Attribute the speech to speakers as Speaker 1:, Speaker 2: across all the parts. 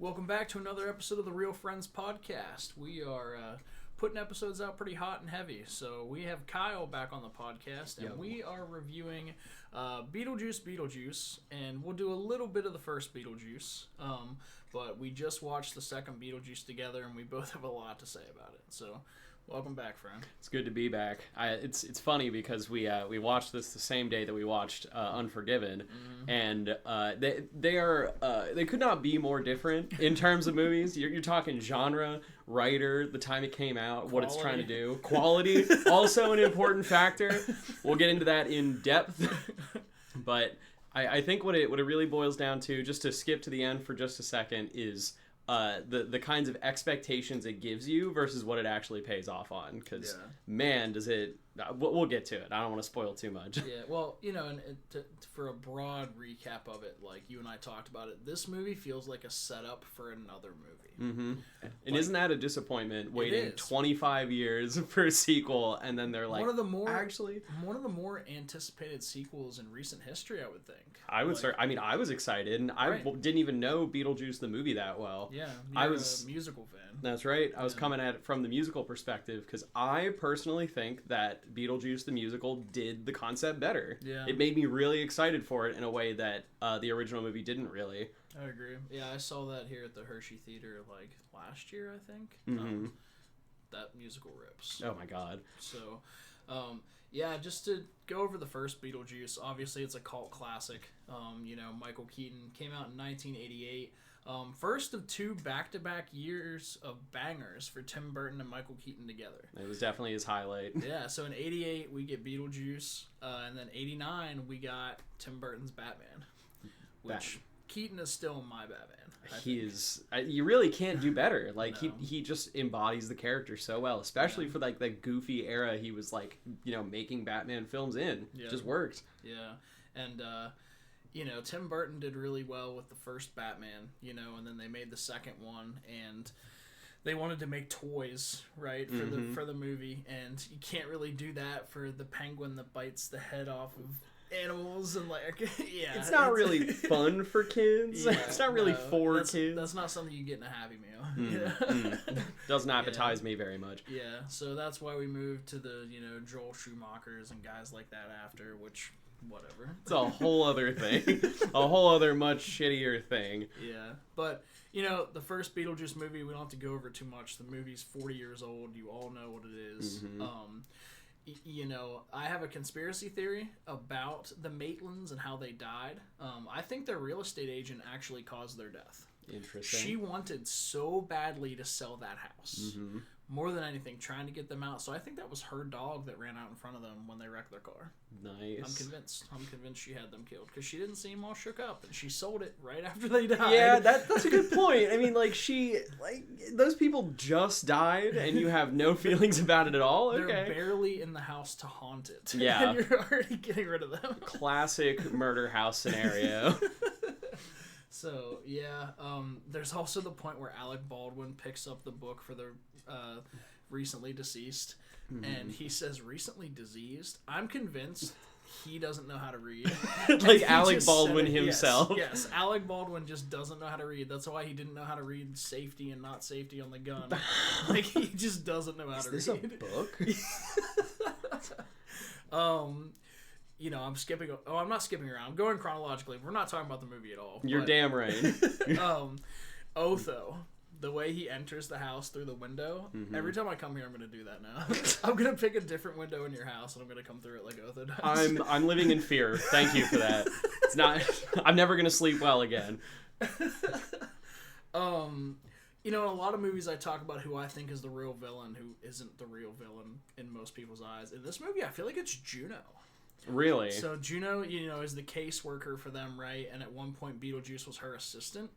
Speaker 1: Welcome back to another episode of the Real Friends Podcast. We are putting episodes out pretty hot and heavy. So we have Kyle back on the podcast, and we are reviewing Beetlejuice Beetlejuice, and we'll do a little bit of the first Beetlejuice, but we just watched the second Beetlejuice together, and we both have a lot to say about it. So welcome back, friend.
Speaker 2: It's good to be back. It's funny because we watched this the same day that we watched Unforgiven, and they could not be more different in terms of movies. You're talking genre, writer, the time it came out, what it's trying to do, quality, also an important factor. We'll get into that in depth, but I think what it really boils down to, just to skip to the end for just a second, is the kinds of expectations it gives you versus what it actually pays off on. Because, man, does it... We'll get to it. I don't want to spoil too much.
Speaker 1: Yeah, well, you know, and for a broad recap of it, like you and I talked about it, this movie feels like a setup for another movie.
Speaker 2: Mm-hmm. And isn't that a disappointment, waiting 25 years for a sequel, and then they're like, one of the more anticipated sequels in recent history, I would think. I was excited, and I didn't even know Beetlejuice the movie that well. Yeah, I was a musical fan. That's right. I was coming at it from the musical perspective, because I personally think that Beetlejuice the musical did the concept better. Yeah. It made me really excited for it in a way that the original movie didn't really.
Speaker 1: I agree. Yeah, I saw that here at the Hershey Theater like last year, I think.
Speaker 2: Mm-hmm.
Speaker 1: That musical rips.
Speaker 2: Oh my god.
Speaker 1: So, yeah, just to go over the first Beetlejuice, obviously it's a cult classic. You know, Michael Keaton came out in 1988. First of two back-to-back years of bangers for Tim Burton and Michael Keaton together.
Speaker 2: It was definitely his highlight.
Speaker 1: Yeah, so in 88 we get Beetlejuice, and then 89 we got Tim Burton's Batman, which Keaton is still my Batman.
Speaker 2: He is. You really can't do better. Like, he just embodies the character so well, especially for like the goofy era he was like, you know, making Batman films in. Yeah. It just worked.
Speaker 1: Yeah, and you know, Tim Burton did really well with the first Batman, you know, and then they made the second one, and they wanted to make toys, right, for the movie, and you can't really do that for the penguin that bites the head off of animals, and like, yeah.
Speaker 2: It's not really fun for kids. Yeah, it's not really for kids.
Speaker 1: That's not something you get in a Happy Meal.
Speaker 2: Doesn't appetize me very much.
Speaker 1: Yeah, so that's why we moved to the, you know, Joel Schumachers and guys like that after, which... whatever.
Speaker 2: It's a whole other thing. A whole other much shittier thing.
Speaker 1: Yeah. But, you know, the first Beetlejuice movie, we don't have to go over too much. The movie's 40 years old. You all know what it is. Mm-hmm. You know, I have a conspiracy theory about the Maitlands and how they died. I think their real estate agent actually caused their death.
Speaker 2: Interesting.
Speaker 1: She wanted so badly to sell that house. Mm-hmm. More than anything, trying to get them out. So I think that was her dog that ran out in front of them when they wrecked their car.
Speaker 2: Nice.
Speaker 1: I'm convinced she had them killed because she didn't seem all shook up, and she sold it right after they died.
Speaker 2: Yeah, that's a good point. I mean, like, those people just died, and you have no feelings about it at all? Okay.
Speaker 1: They're barely in the house to haunt it.
Speaker 2: Yeah.
Speaker 1: And you're already getting rid of them.
Speaker 2: Classic murder house scenario.
Speaker 1: So, yeah, there's also the point where Alec Baldwin picks up the book for the recently deceased, and he says recently diseased. I'm convinced he doesn't know how to read.
Speaker 2: Like Alec Baldwin himself.
Speaker 1: Yes, Alec Baldwin just doesn't know how to read. That's why he didn't know how to read safety and not safety on the gun. Like, he just doesn't know how to read.
Speaker 2: Is this a book?
Speaker 1: You know, I'm skipping... Oh, I'm not skipping around. I'm going chronologically. We're not talking about the movie at all.
Speaker 2: You're damn right.
Speaker 1: Otho, the way he enters the house through the window, every time I come here, I'm going to do that now. I'm going to pick a different window in your house, and I'm going to come through it like Otho does.
Speaker 2: I'm living in fear. Thank you for that. It's not... I'm never going to sleep well again.
Speaker 1: You know, in a lot of movies I talk about who I think is the real villain, who isn't the real villain in most people's eyes. In this movie, I feel like it's Juno.
Speaker 2: Really?
Speaker 1: So Juno, you know, is the caseworker for them, right? And at one point, Beetlejuice was her assistant.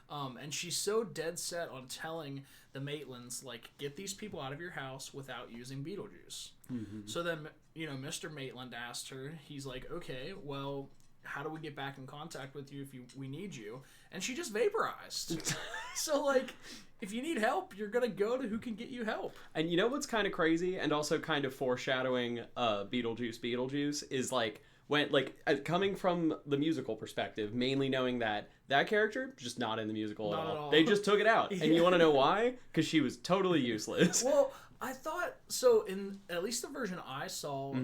Speaker 1: And she's so dead set on telling the Maitlands, like, get these people out of your house without using Beetlejuice. Mm-hmm. So then, you know, Mr. Maitland asked her, he's like, okay, well, how do we get back in contact with you if we need you? And she just vaporized. So, like, if you need help, you're going to go to who can get you help.
Speaker 2: And you know what's kind of crazy and also kind of foreshadowing Beetlejuice Beetlejuice is, like, when coming from the musical perspective, mainly knowing that character just not in the musical
Speaker 1: Not
Speaker 2: at
Speaker 1: at
Speaker 2: all.
Speaker 1: all.
Speaker 2: They just took it out, and you want to know why? Because she was totally useless.
Speaker 1: Well, I thought so. In at least the version I saw,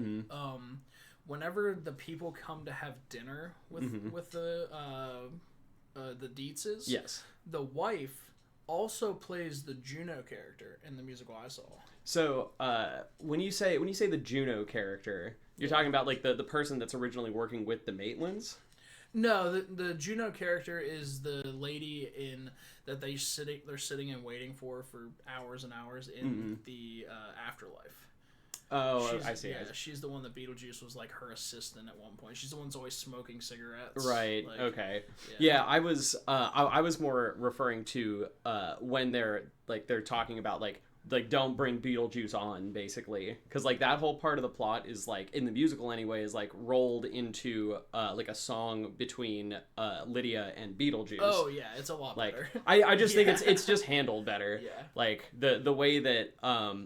Speaker 1: whenever the people come to have dinner with the Dietzes,
Speaker 2: Yes.
Speaker 1: the wife also plays the Juno character in the musical I saw.
Speaker 2: So when you say the Juno character, you're talking about like the person that's originally working with the Maitlands.
Speaker 1: No, the Juno character is the lady in that they're sitting and waiting for hours and hours in the afterlife.
Speaker 2: Oh, I see.
Speaker 1: Yeah, she's the one that Beetlejuice was like her assistant at one point. She's the one that's always smoking cigarettes.
Speaker 2: Right.
Speaker 1: Like,
Speaker 2: Okay.
Speaker 1: Yeah.
Speaker 2: Yeah, I was more referring to when they're talking about like don't bring Beetlejuice on, basically, because like that whole part of the plot is like in the musical anyway is like rolled into like a song between Lydia and Beetlejuice.
Speaker 1: Oh yeah, it's a lot
Speaker 2: like
Speaker 1: better.
Speaker 2: I just think it's just handled better.
Speaker 1: Yeah.
Speaker 2: Like the way that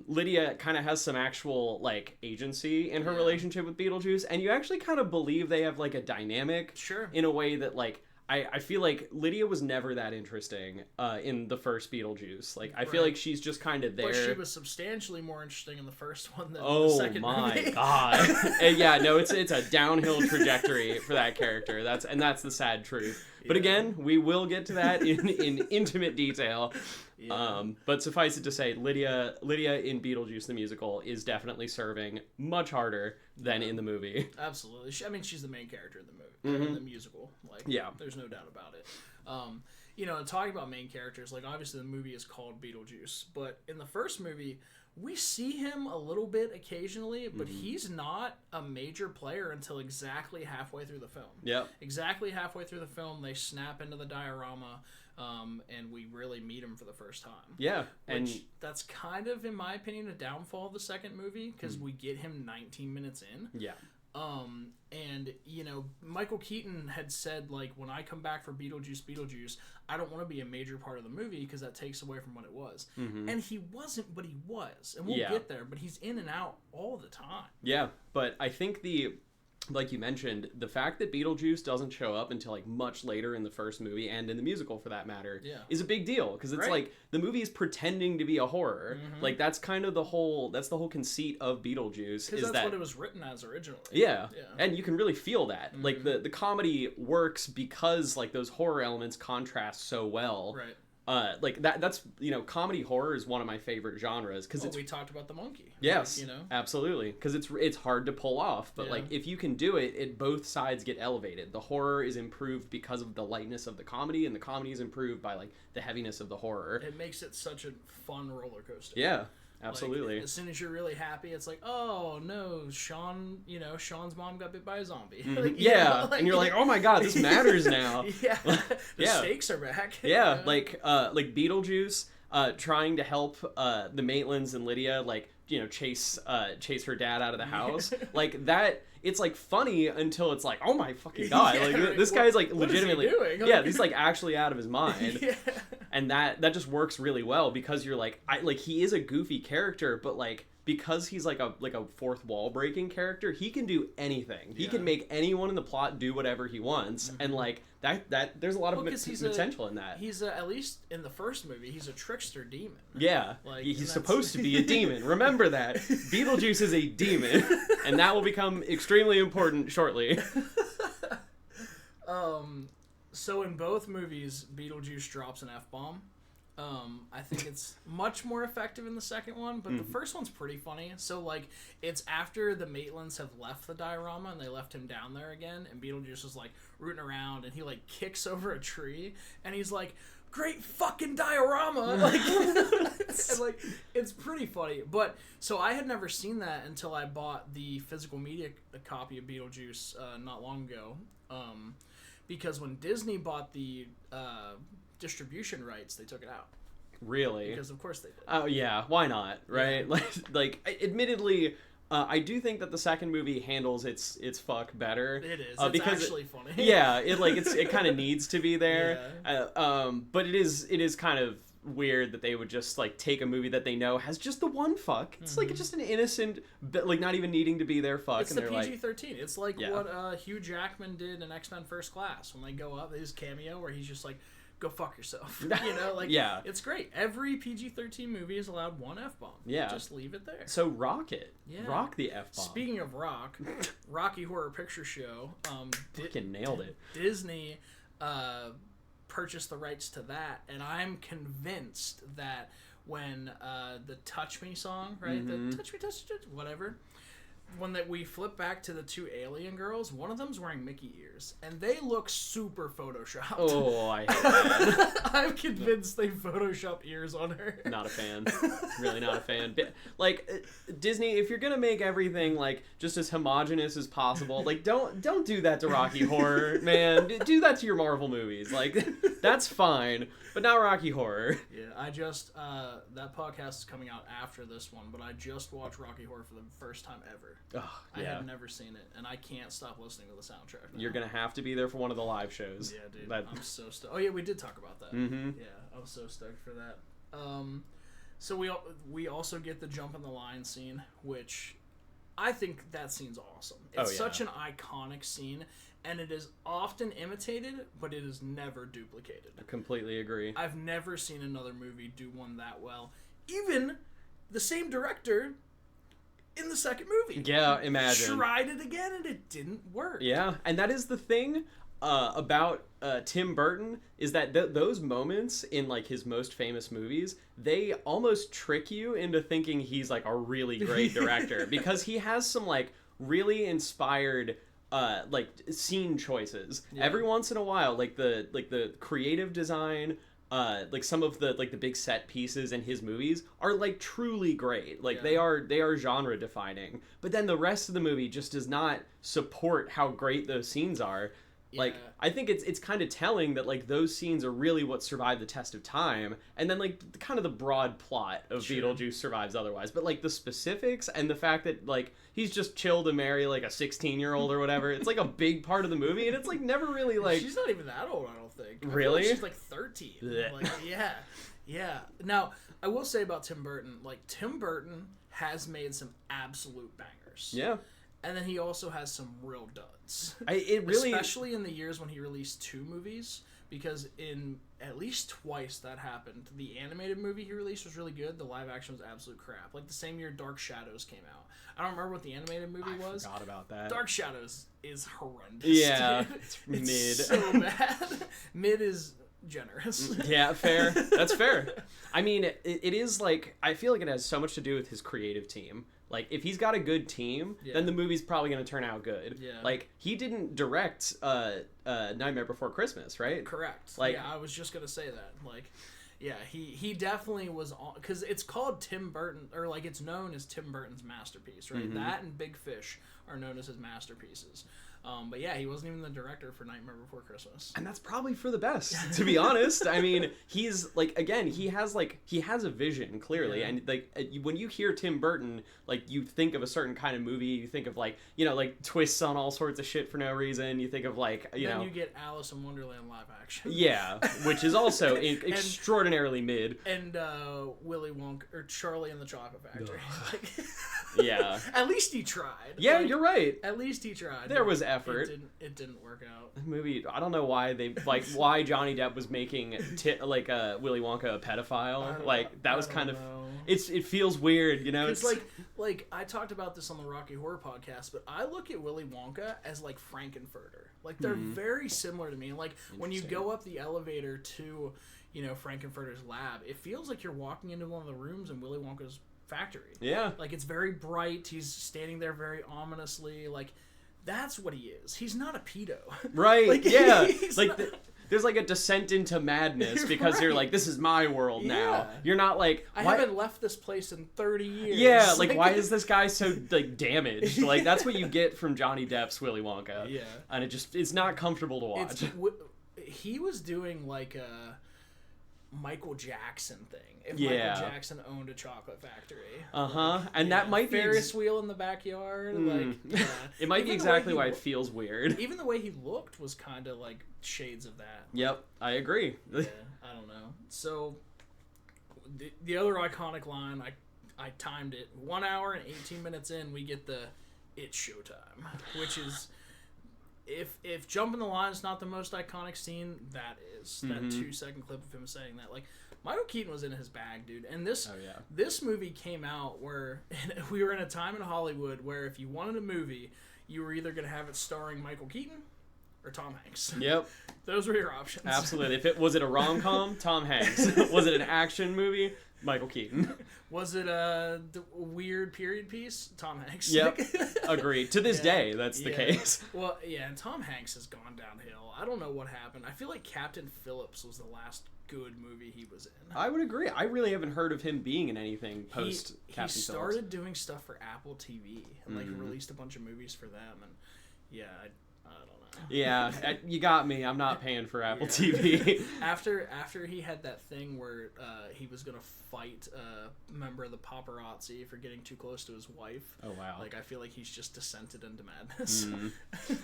Speaker 2: Lydia kind of has some actual like agency in her relationship with Beetlejuice, and you actually kind of believe they have like a dynamic.
Speaker 1: Sure.
Speaker 2: In a way that like I feel like Lydia was never that interesting in the first Beetlejuice. Like, I feel like she's just kind of there.
Speaker 1: But she was substantially more interesting in the first one than
Speaker 2: the
Speaker 1: second movie.
Speaker 2: Oh my god. Yeah, no, it's a downhill trajectory for that character. That's the sad truth. But again, we will get to that in intimate detail. Yeah. But suffice it to say, Lydia in Beetlejuice the musical is definitely serving much harder than in the movie.
Speaker 1: Absolutely. She's the main character in the movie, in the musical. Like, there's no doubt about it. Talking about main characters, like obviously the movie is called Beetlejuice, but in the first movie, we see him a little bit occasionally, but he's not a major player until exactly halfway through the film.
Speaker 2: Yep.
Speaker 1: Exactly halfway through the film, they snap into the diorama, and we really meet him for the first time.
Speaker 2: Yeah. And
Speaker 1: that's kind of, in my opinion, a downfall of the second movie, because we get him 19 minutes in.
Speaker 2: Yeah.
Speaker 1: Michael Keaton had said, like, when I come back for Beetlejuice, I don't want to be a major part of the movie because that takes away from what it was. And he wasn't, but he was. And we'll get there, but he's in and out all the time.
Speaker 2: Yeah, but I think like you mentioned, the fact that Beetlejuice doesn't show up until like much later in the first movie, and in the musical for that matter, is a big deal, because it's like the movie is pretending to be a horror. Like that's kind of the whole conceit of Beetlejuice,
Speaker 1: because that's what it was written as originally.
Speaker 2: Yeah. And you can really feel that. Like the comedy works because like those horror elements contrast so well.
Speaker 1: Right.
Speaker 2: Like that's comedy horror is one of my favorite genres, because
Speaker 1: we talked about the monkey.
Speaker 2: Yes, absolutely, because it's hard to pull off, but like if you can do it, both sides get elevated. The horror is improved because of the lightness of the comedy, and the comedy is improved by like the heaviness of the horror.
Speaker 1: It makes it such a fun roller coaster.
Speaker 2: Yeah. Absolutely.
Speaker 1: Like, as soon as you're really happy, it's like, oh no, Sean's mom got bit by a zombie.
Speaker 2: And you're like, oh my god, this matters now.
Speaker 1: The stakes are back.
Speaker 2: Yeah, like Beetlejuice trying to help the Maitlands and Lydia chase her dad out of the house. Like that, it's like funny until it's like, oh my fucking god, this guy's like legitimately doing? He's like actually out of his mind. And that just works really well, because you're like, he is a goofy character, but like because he's like a fourth wall breaking character, he can do anything. He can make anyone in the plot do whatever he wants, and like that there's a lot of potential in that.
Speaker 1: He's at least in the first movie, he's a trickster demon.
Speaker 2: Yeah, he's supposed to be a demon. Remember that. Beetlejuice is a demon, and that will become extremely important shortly.
Speaker 1: So in both movies, Beetlejuice drops an F-bomb. I think it's much more effective in the second one, but the first one's pretty funny. So, like, it's after the Maitlands have left the diorama and they left him down there again, and Beetlejuice is, like, rooting around, and he, like, kicks over a tree, and he's like, great fucking diorama! Like, and, like, it's pretty funny. But, so I had never seen that until I bought the physical media copy of Beetlejuice not long ago. Because when Disney bought the distribution rights, they took it out.
Speaker 2: Really?
Speaker 1: Because of course they did.
Speaker 2: Oh yeah, why not? Right? Yeah. Like admittedly, I do think that the second movie handles its fuck better.
Speaker 1: It is. It's
Speaker 2: because
Speaker 1: actually funny.
Speaker 2: Yeah, it kind of needs to be there.
Speaker 1: Yeah.
Speaker 2: But it is kind of weird that they would just like take a movie that they know has just the one fuck. It's like just an innocent, like not even needing to be there fuck.
Speaker 1: It's
Speaker 2: and
Speaker 1: the
Speaker 2: they're
Speaker 1: PG-13. Like, it's like what Hugh Jackman did in X-Men First Class when they go up, his cameo where he's just like, go fuck yourself. You know, like, it's great. Every PG-13 movie is allowed one F-bomb. Yeah. Just leave it there.
Speaker 2: So rock it. Yeah. Rock the F-bomb.
Speaker 1: Speaking of rock, Rocky Horror Picture Show.
Speaker 2: Fucking nailed it.
Speaker 1: Disney purchased the rights to that, and I'm convinced that when the Touch Me song, right? The touch me, whatever. When we flip back to the two alien girls, one of them's wearing Mickey ears, and they look super photoshopped.
Speaker 2: Oh, I hate that.
Speaker 1: I'm convinced they photoshopped ears on her.
Speaker 2: Not a fan. Really not a fan. Like, Disney, if you're gonna make everything like just as homogenous as possible, like don't do that to Rocky Horror, man. Do that to your Marvel movies. Like, that's fine, but not Rocky Horror.
Speaker 1: Yeah, I just that podcast is coming out after this one, but I just watched Rocky Horror for the first time ever.
Speaker 2: Oh,
Speaker 1: I had never seen it, and I can't stop listening to the soundtrack now.
Speaker 2: You're gonna have to be there for one of the live shows.
Speaker 1: Yeah, dude. I'm so stoked. Oh yeah, we did talk about that. Yeah, I was so stoked for that. So we also get the jump in the line scene, which I think that scene's awesome. It's such an iconic scene, and it is often imitated, but it is never duplicated.
Speaker 2: I completely agree.
Speaker 1: I've never seen another movie do one that well. Even the same director in the second movie.
Speaker 2: Yeah, imagine.
Speaker 1: Tried it again and it didn't work.
Speaker 2: Yeah, and that is the thing about Tim Burton, is that those moments in like his most famous movies, they almost trick you into thinking he's like a really great director because he has some like really inspired like scene choices. Every once in a while, like the creative design, like some of the big set pieces in his movies are like truly great. Like they are genre defining. But then the rest of the movie just does not support how great those scenes are. Like, I think it's kind of telling that like those scenes are really what survived the test of time, and then like kind of the broad plot of Beetlejuice survives otherwise. But like the specifics and the fact that like he's just chill to marry like a 16-year-old or whatever, it's like a big part of the movie, and it's like never really like
Speaker 1: she's not even that old, I don't think.
Speaker 2: Really?
Speaker 1: She's like 13. Like, yeah. Now I will say about Tim Burton, like Tim Burton has made some absolute bangers.
Speaker 2: Yeah.
Speaker 1: And then he also has some real duds.
Speaker 2: Especially
Speaker 1: in the years when he released 2 movies, because in at least twice that happened. The animated movie he released was really good. The live action was absolute crap. Like the same year Dark Shadows came out. I don't remember what the animated movie was.
Speaker 2: I forgot about that.
Speaker 1: Dark Shadows is horrendous.
Speaker 2: Yeah,
Speaker 1: dude.
Speaker 2: it's mid.
Speaker 1: So bad. Mid is generous.
Speaker 2: Yeah, fair. That's fair. I mean, it is like, I feel like it has so much to do with his creative team. Like, if he's got a good team, then the movie's probably going to turn out good. Yeah. Like, he didn't direct Nightmare Before Christmas, right?
Speaker 1: Correct.
Speaker 2: Like,
Speaker 1: yeah, I was just going to say that. Like, yeah, he definitely was on, because it's called Tim Burton, or like it's known as Tim Burton's masterpiece, right? That and Big Fish are known as his masterpieces. But yeah, he wasn't even the director for Nightmare Before Christmas.
Speaker 2: And that's probably for the best, to be honest. I mean, he's like, again, he has a vision, clearly. Yeah. And like, when you hear Tim Burton, like, you think of a certain kind of movie. You think of like, you know, like twists on all sorts of shit for no reason. You think of like,
Speaker 1: then you get Alice in Wonderland live action.
Speaker 2: Yeah, which is also extraordinarily mid.
Speaker 1: And Willy Wonka, or Charlie and the Chocolate Factory.
Speaker 2: Yeah.
Speaker 1: At least he tried.
Speaker 2: Yeah, like, you're right.
Speaker 1: At least he tried.
Speaker 2: There was effort.
Speaker 1: It didn't work out.
Speaker 2: The movie, I don't know why why Johnny Depp was making Willy Wonka a pedophile. Like, that was kind of know. It feels weird, you know.
Speaker 1: It's like I talked about this on the Rocky Horror podcast, but I look at Willy Wonka as like Frankenfurter. Like, they're very similar to me. Like, when you go up the elevator to, you know, Frankenfurter's lab, it feels like you're walking into one of the rooms in Willy Wonka's factory.
Speaker 2: Yeah.
Speaker 1: Like, it's very bright. He's standing there very ominously. Like, that's what he is. He's not a pedo.
Speaker 2: Right. Like, yeah. Like, there's like a descent into madness because you're like, this is my world now. You're not like,
Speaker 1: I haven't left this place in 30 years.
Speaker 2: Yeah. Like, why is this guy so like damaged? Like, that's what you get from Johnny Depp's Willy Wonka. Yeah. And it's not comfortable to watch.
Speaker 1: He was doing like a Michael Jackson thing. If
Speaker 2: Michael
Speaker 1: Jackson owned a chocolate factory.
Speaker 2: And that might be
Speaker 1: Ferris wheel in the backyard. Like,
Speaker 2: it might be exactly why it feels weird.
Speaker 1: Even the way he looked was kind of like shades of that.
Speaker 2: Yep, I agree.
Speaker 1: Yeah, I don't know. So the other iconic line, I timed it. 1 hour and 18 minutes in, we get the "It's showtime," which is, if jumping the line is not the most iconic scene, that is. That 2-second clip of him saying that. Like, Michael Keaton was in his bag, dude. And this movie came out where we were in a time in Hollywood where if you wanted a movie, you were either going to have it starring Michael Keaton or Tom Hanks.
Speaker 2: Yep.
Speaker 1: Those were your options.
Speaker 2: Absolutely. Was it a rom-com? Tom Hanks. Was it an action movie? Michael Keaton.
Speaker 1: Was it a weird period piece? Tom Hanks.
Speaker 2: Yep. Agreed. To this day, that's the case.
Speaker 1: Well, yeah, and Tom Hanks has gone downhill. I don't know what happened. I feel like Captain Phillips was the last good movie he was in.
Speaker 2: I would agree. I really haven't heard of him being in anything post Captain Phillips.
Speaker 1: He started doing stuff for Apple TV and like released a bunch of movies for them, and yeah, I don't know.
Speaker 2: Yeah, you got me. I'm not paying for Apple TV.
Speaker 1: After he had that thing where he was gonna fight a member of the paparazzi for getting too close to his wife.
Speaker 2: Oh wow!
Speaker 1: Like I feel like he's just descended into madness.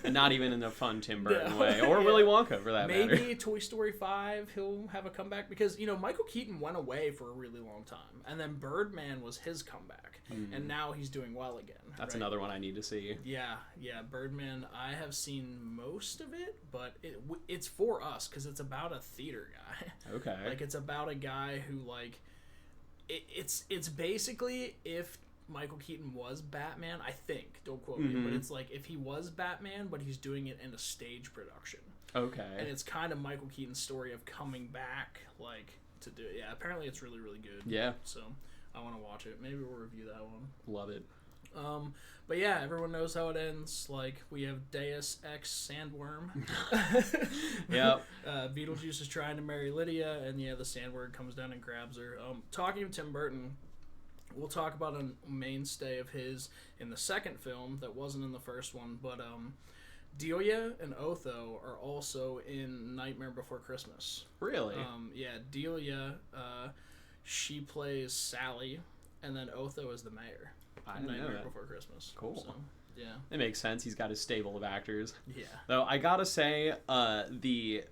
Speaker 2: And not even in a fun Tim Burton way, or Willy Wonka for that matter.
Speaker 1: Maybe Toy Story 5 he'll have a comeback because Michael Keaton went away for a really long time, and then Birdman was his comeback, and now he's doing well again.
Speaker 2: That's another one I need to see.
Speaker 1: Yeah, Birdman. I have seen most of it, but it's for us because it's about a theater guy.
Speaker 2: Okay.
Speaker 1: Like it's about a guy who like it's basically if Michael Keaton was Batman. I think, don't quote me, but it's like if he was Batman, but he's doing it in a stage production.
Speaker 2: Okay.
Speaker 1: And it's kind of Michael Keaton's story of coming back, like to do it. Yeah, apparently it's really really good.
Speaker 2: Yeah.
Speaker 1: So I want to watch it. Maybe we'll review that one.
Speaker 2: Love it.
Speaker 1: But yeah, everyone knows how it ends. Like, we have Deus Ex Sandworm.
Speaker 2: Yep.
Speaker 1: Beetlejuice is trying to marry Lydia, and the sandworm comes down and grabs her. Talking of Tim Burton, we'll talk about a mainstay of his in the second film that wasn't in the first one, but Delia and Otho are also in Nightmare Before Christmas.
Speaker 2: Really?
Speaker 1: Yeah, Delia, she plays Sally, and then Otho is the mayor.
Speaker 2: I didn't know that.
Speaker 1: Before Christmas.
Speaker 2: Cool.
Speaker 1: So, yeah.
Speaker 2: It makes sense. He's got his stable of actors.
Speaker 1: Yeah.
Speaker 2: Though I gotta say, the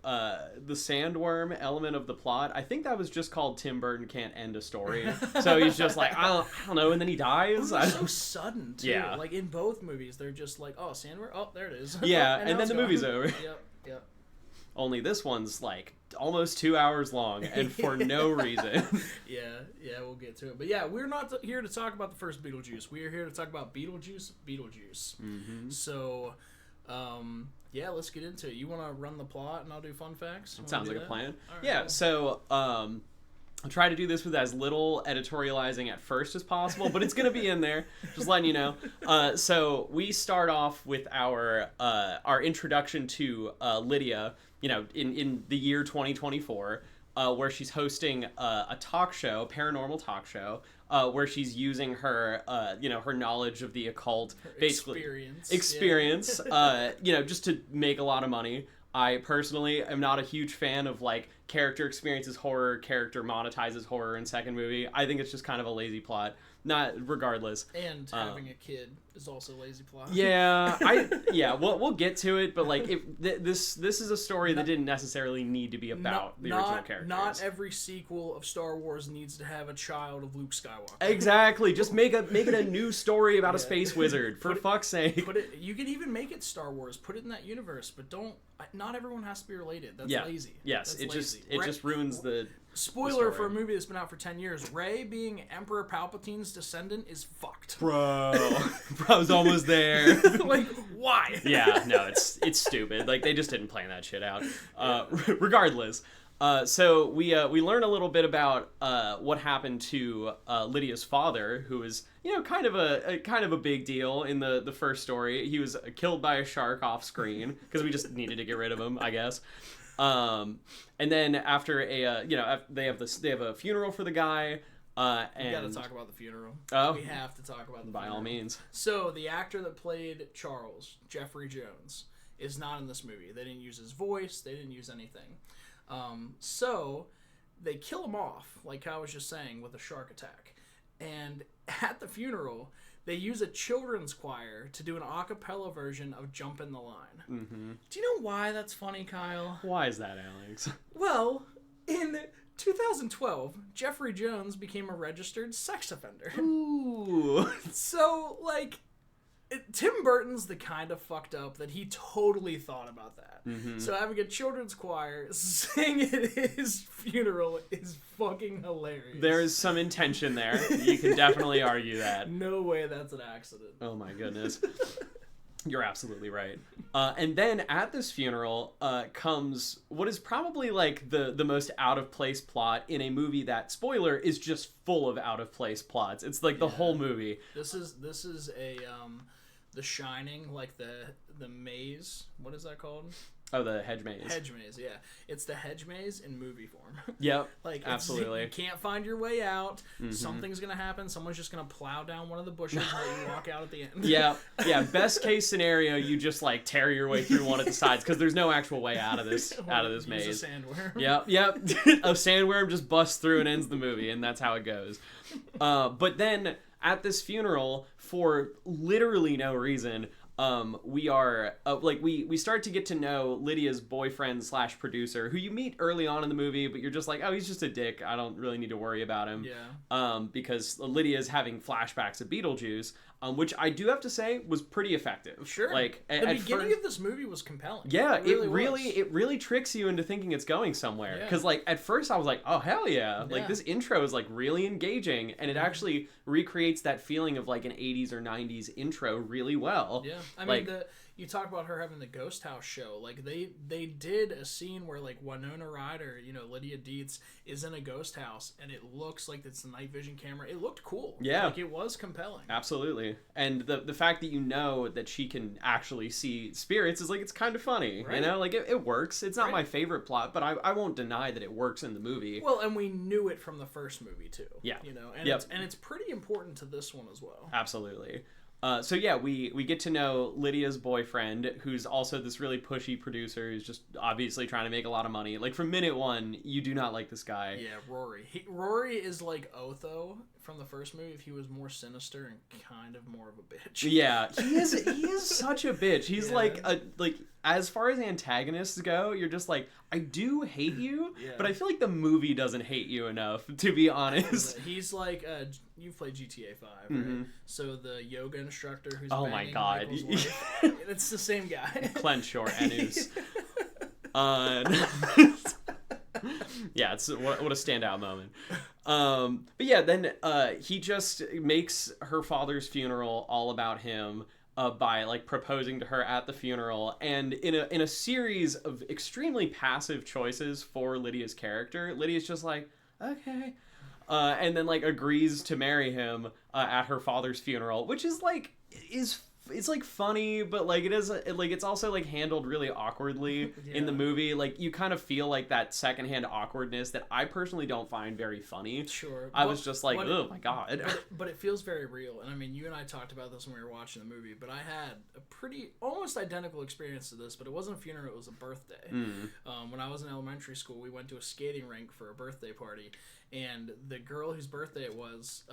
Speaker 2: sandworm element of the plot, I think that was just called Tim Burton can't end a story. So he's just like, I don't know, and then he dies.
Speaker 1: It's so sudden too.
Speaker 2: Yeah.
Speaker 1: Like in both movies, they're just like, oh, sandworm, oh, there it is.
Speaker 2: Yeah, and then the movie's over.
Speaker 1: Yep.
Speaker 2: Only this one's like almost 2 hours long and for no reason.
Speaker 1: Yeah, we'll get to it. But yeah, we're not here to talk about the first Beetlejuice. We are here to talk about Beetlejuice Beetlejuice. So, yeah, let's get into it. You want to run the plot and I'll do fun facts?
Speaker 2: Sounds like a plan.
Speaker 1: Right,
Speaker 2: yeah,
Speaker 1: cool.
Speaker 2: So I'll try to do this with as little editorializing at first as possible, but it's going to be in there, just letting you know. So we start off with our introduction to Lydia, in the year 2024, where she's hosting a talk show, paranormal talk show, where she's using her, her knowledge of the occult, basically experience, just to make a lot of money. I personally am not a huge fan of like character experiences horror, character monetizes horror in second movie. I think it's just kind of a lazy plot. Not regardless.
Speaker 1: And having a kid is also a lazy plot.
Speaker 2: Yeah, we'll get to it, but like this is a story that didn't necessarily need to be about the original characters.
Speaker 1: Not every sequel of Star Wars needs to have a child of Luke Skywalker.
Speaker 2: Exactly. Just make it a new story about a space wizard, for fuck's sake.
Speaker 1: You can even make it Star Wars. Put it in that universe, but don't. Not everyone has to be related. That's lazy.
Speaker 2: Yes,
Speaker 1: that's
Speaker 2: it just ruins the.
Speaker 1: Spoiler for a movie that's been out for 10 years. Rey being Emperor Palpatine's descendant is fucked.
Speaker 2: Bro's almost there.
Speaker 1: Like, why?
Speaker 2: Yeah, no, it's stupid. Like, they just didn't plan that shit out. Regardless, so we learn a little bit about what happened to Lydia's father, who was kind of a big deal in the first story. He was killed by a shark off screen because we just needed to get rid of him, I guess. And then after they have a funeral for the guy. And
Speaker 1: we gotta talk about the funeral.
Speaker 2: Oh,
Speaker 1: we have to talk about the
Speaker 2: by
Speaker 1: funeral.
Speaker 2: all means.
Speaker 1: So the actor that played Charles, Jeffrey Jones, is not in this movie. They didn't use his voice. They didn't use anything. So they kill him off, like I was just saying, with a shark attack. And at the funeral, they use a children's choir to do an a cappella version of Jump in the Line.
Speaker 2: Mm-hmm.
Speaker 1: Do you know why that's funny, Kyle?
Speaker 2: Why is that, Alex?
Speaker 1: Well, in 2012, Jeffrey Jones became a registered sex offender.
Speaker 2: Ooh.
Speaker 1: So, like, Tim Burton's the kind of fucked up that he totally thought about that.
Speaker 2: Mm-hmm.
Speaker 1: So having a children's choir sing at his funeral is fucking hilarious.
Speaker 2: There is some intention there. You can definitely argue that.
Speaker 1: No way that's an accident.
Speaker 2: Oh my goodness. You're absolutely right. And then at this funeral comes what is probably like the most out of place plot in a movie that, spoiler, is just full of out of place plots. It's like the whole movie.
Speaker 1: This is a The Shining, like the maze. What is that called?
Speaker 2: Oh, the hedge maze.
Speaker 1: Hedge maze, yeah. It's the hedge maze in movie form.
Speaker 2: Yep.
Speaker 1: Like,
Speaker 2: absolutely.
Speaker 1: You can't find your way out.
Speaker 2: Mm-hmm.
Speaker 1: Something's gonna happen. Someone's just gonna plow down one of the bushes and let you walk out at the end.
Speaker 2: Yeah. Best case scenario, you just like tear your way through one of the sides because there's no actual way out of this maze.
Speaker 1: Use a sandworm.
Speaker 2: Yep. A sandworm just busts through and ends the movie, and that's how it goes. But then at this funeral, for literally no reason, we are we start to get to know Lydia's boyfriend / producer, who you meet early on in the movie, but you're just like, oh, he's just a dick. I don't really need to worry about him.
Speaker 1: Yeah.
Speaker 2: Because Lydia is having flashbacks of Beetlejuice, which I do have to say was pretty effective.
Speaker 1: Sure.
Speaker 2: Like
Speaker 1: the beginning of this movie was compelling.
Speaker 2: Yeah, it really tricks you into thinking it's going somewhere. Because like at first I was like, oh hell yeah, like this intro is like really engaging, and it actually recreates that feeling of like an 80s or 90s intro really well.
Speaker 1: Yeah, I mean you talk about her having the ghost house show. Like they did a scene where like Winona Ryder, Lydia Dietz, is in a ghost house, and it looks like it's the night vision camera. It looked cool.
Speaker 2: Yeah,
Speaker 1: like it was compelling.
Speaker 2: Absolutely, and the fact that that she can actually see spirits is like, it's kind of funny.
Speaker 1: Right.
Speaker 2: Like it works. It's not my favorite plot, but I won't deny that it works in the movie.
Speaker 1: Well, and we knew it from the first movie too.
Speaker 2: Yeah,
Speaker 1: and it's pretty important to this one as well.
Speaker 2: Absolutely. So yeah, we get to know Lydia's boyfriend, who's also this really pushy producer who's just obviously trying to make a lot of money. Like from minute one, you do not like this guy.
Speaker 1: Yeah, Rory. Rory is like Otho from the first movie if he was more sinister and kind of more of a bitch.
Speaker 2: Yeah, he is such a bitch. He's like as far as antagonists go, you're just like, I do hate you, but I feel like the movie doesn't hate you enough, to be honest.
Speaker 1: He's like, you've played GTA 5,
Speaker 2: mm-hmm.
Speaker 1: right? So the yoga instructor who's
Speaker 2: my god,
Speaker 1: it's the same guy.
Speaker 2: Clench your anus. Yeah, it's what a standout moment. But yeah, then he just makes her father's funeral all about him. By like proposing to her at the funeral, and in a series of extremely passive choices for Lydia's character, Lydia's just like, okay, and then like agrees to marry him at her father's funeral, which is like it's like funny, but like it's also like handled really awkwardly in the movie. Like you kind of feel like that secondhand awkwardness that I personally don't find very funny.
Speaker 1: Sure.
Speaker 2: I was just like, oh my god.
Speaker 1: But it feels very real. And I mean, you and I talked about this when we were watching the movie, but I had a pretty almost identical experience to this, but it wasn't a funeral, it was a birthday. When I was in elementary school, we went to a skating rink for a birthday party. And the girl whose birthday it was,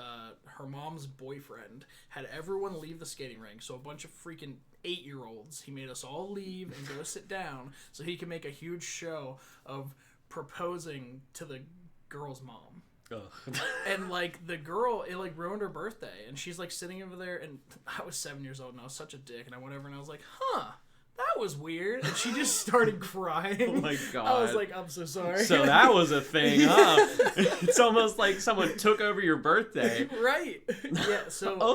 Speaker 1: her mom's boyfriend had everyone leave the skating rink. So a bunch of freaking 8-year-olds, he made us all leave and go sit down so he could make a huge show of proposing to the girl's mom.
Speaker 2: Ugh.
Speaker 1: And like the girl, it like ruined her birthday. And she's like sitting over there, and I was 7 years old and I was such a dick. And I went over and I was like, huh. That was weird. And she just started crying.
Speaker 2: Oh my god.
Speaker 1: I was like, I'm so sorry.
Speaker 2: So that was a thing, huh? It's almost like someone took over your birthday.
Speaker 1: Right. Yeah, so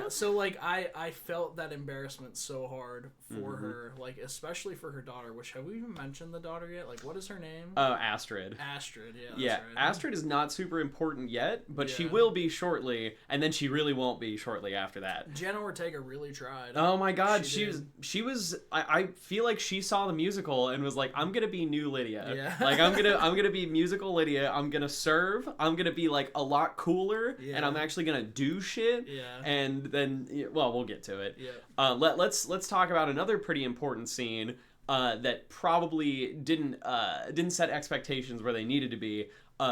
Speaker 1: so like I felt that embarrassment so hard for her, like especially for her daughter, which have we even mentioned the daughter yet? Like what is her name?
Speaker 2: Oh, Astrid.
Speaker 1: Astrid, yeah.
Speaker 2: Yeah,
Speaker 1: right.
Speaker 2: Astrid is not super important yet, but she will be shortly, and then she really won't be shortly after that.
Speaker 1: Jenna Ortega really tried.
Speaker 2: Oh my god, she was I feel like she saw the musical and was like, I'm gonna be new Lydia.
Speaker 1: Yeah.
Speaker 2: Like I'm gonna be musical Lydia. I'm gonna serve. I'm gonna be like a lot cooler, and I'm actually gonna do shit.
Speaker 1: Yeah.
Speaker 2: And then, well, we'll get to it.
Speaker 1: Yeah.
Speaker 2: Let's talk about another pretty important scene that probably didn't set expectations where they needed to be.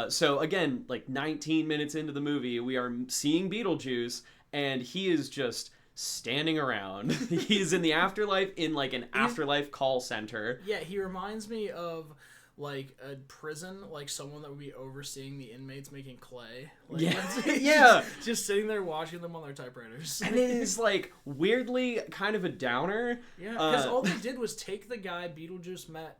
Speaker 2: So again, like 19 minutes into the movie, we are seeing Beetlejuice, and he is just standing around. He's in the afterlife, in like an afterlife call center.
Speaker 1: Yeah, he reminds me of like a prison, like someone that would be overseeing the inmates making clay. Like,
Speaker 2: Yeah.
Speaker 1: just sitting there watching them on their typewriters.
Speaker 2: And it is like weirdly kind of a downer.
Speaker 1: Yeah, because all they did was take the guy Beetlejuice met,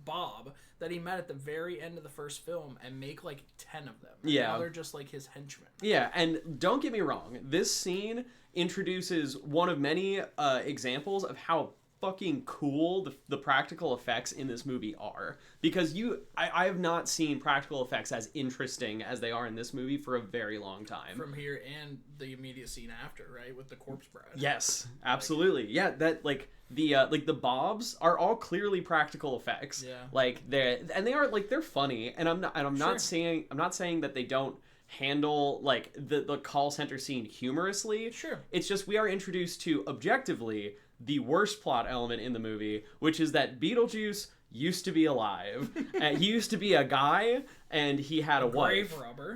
Speaker 1: Bob, that he met at the very end of the first film, and make like 10 of them. And now they're just like his henchmen.
Speaker 2: Yeah, and don't get me wrong, this scene introduces one of many examples of how fucking cool the practical effects in this movie are, because I have not seen practical effects as interesting as they are in this movie for a very long time.
Speaker 1: From here and the immediate scene after, right, with the corpse bride.
Speaker 2: Yes, absolutely. Yeah, that like the bobs are all clearly practical effects.
Speaker 1: Yeah,
Speaker 2: like they're funny, and I'm not saying that they don't handle like the call center scene humorously.
Speaker 1: Sure,
Speaker 2: it's just we are introduced to objectively the worst plot element in the movie, which is that Beetlejuice used to be alive. He used to be a guy, and he had a wife.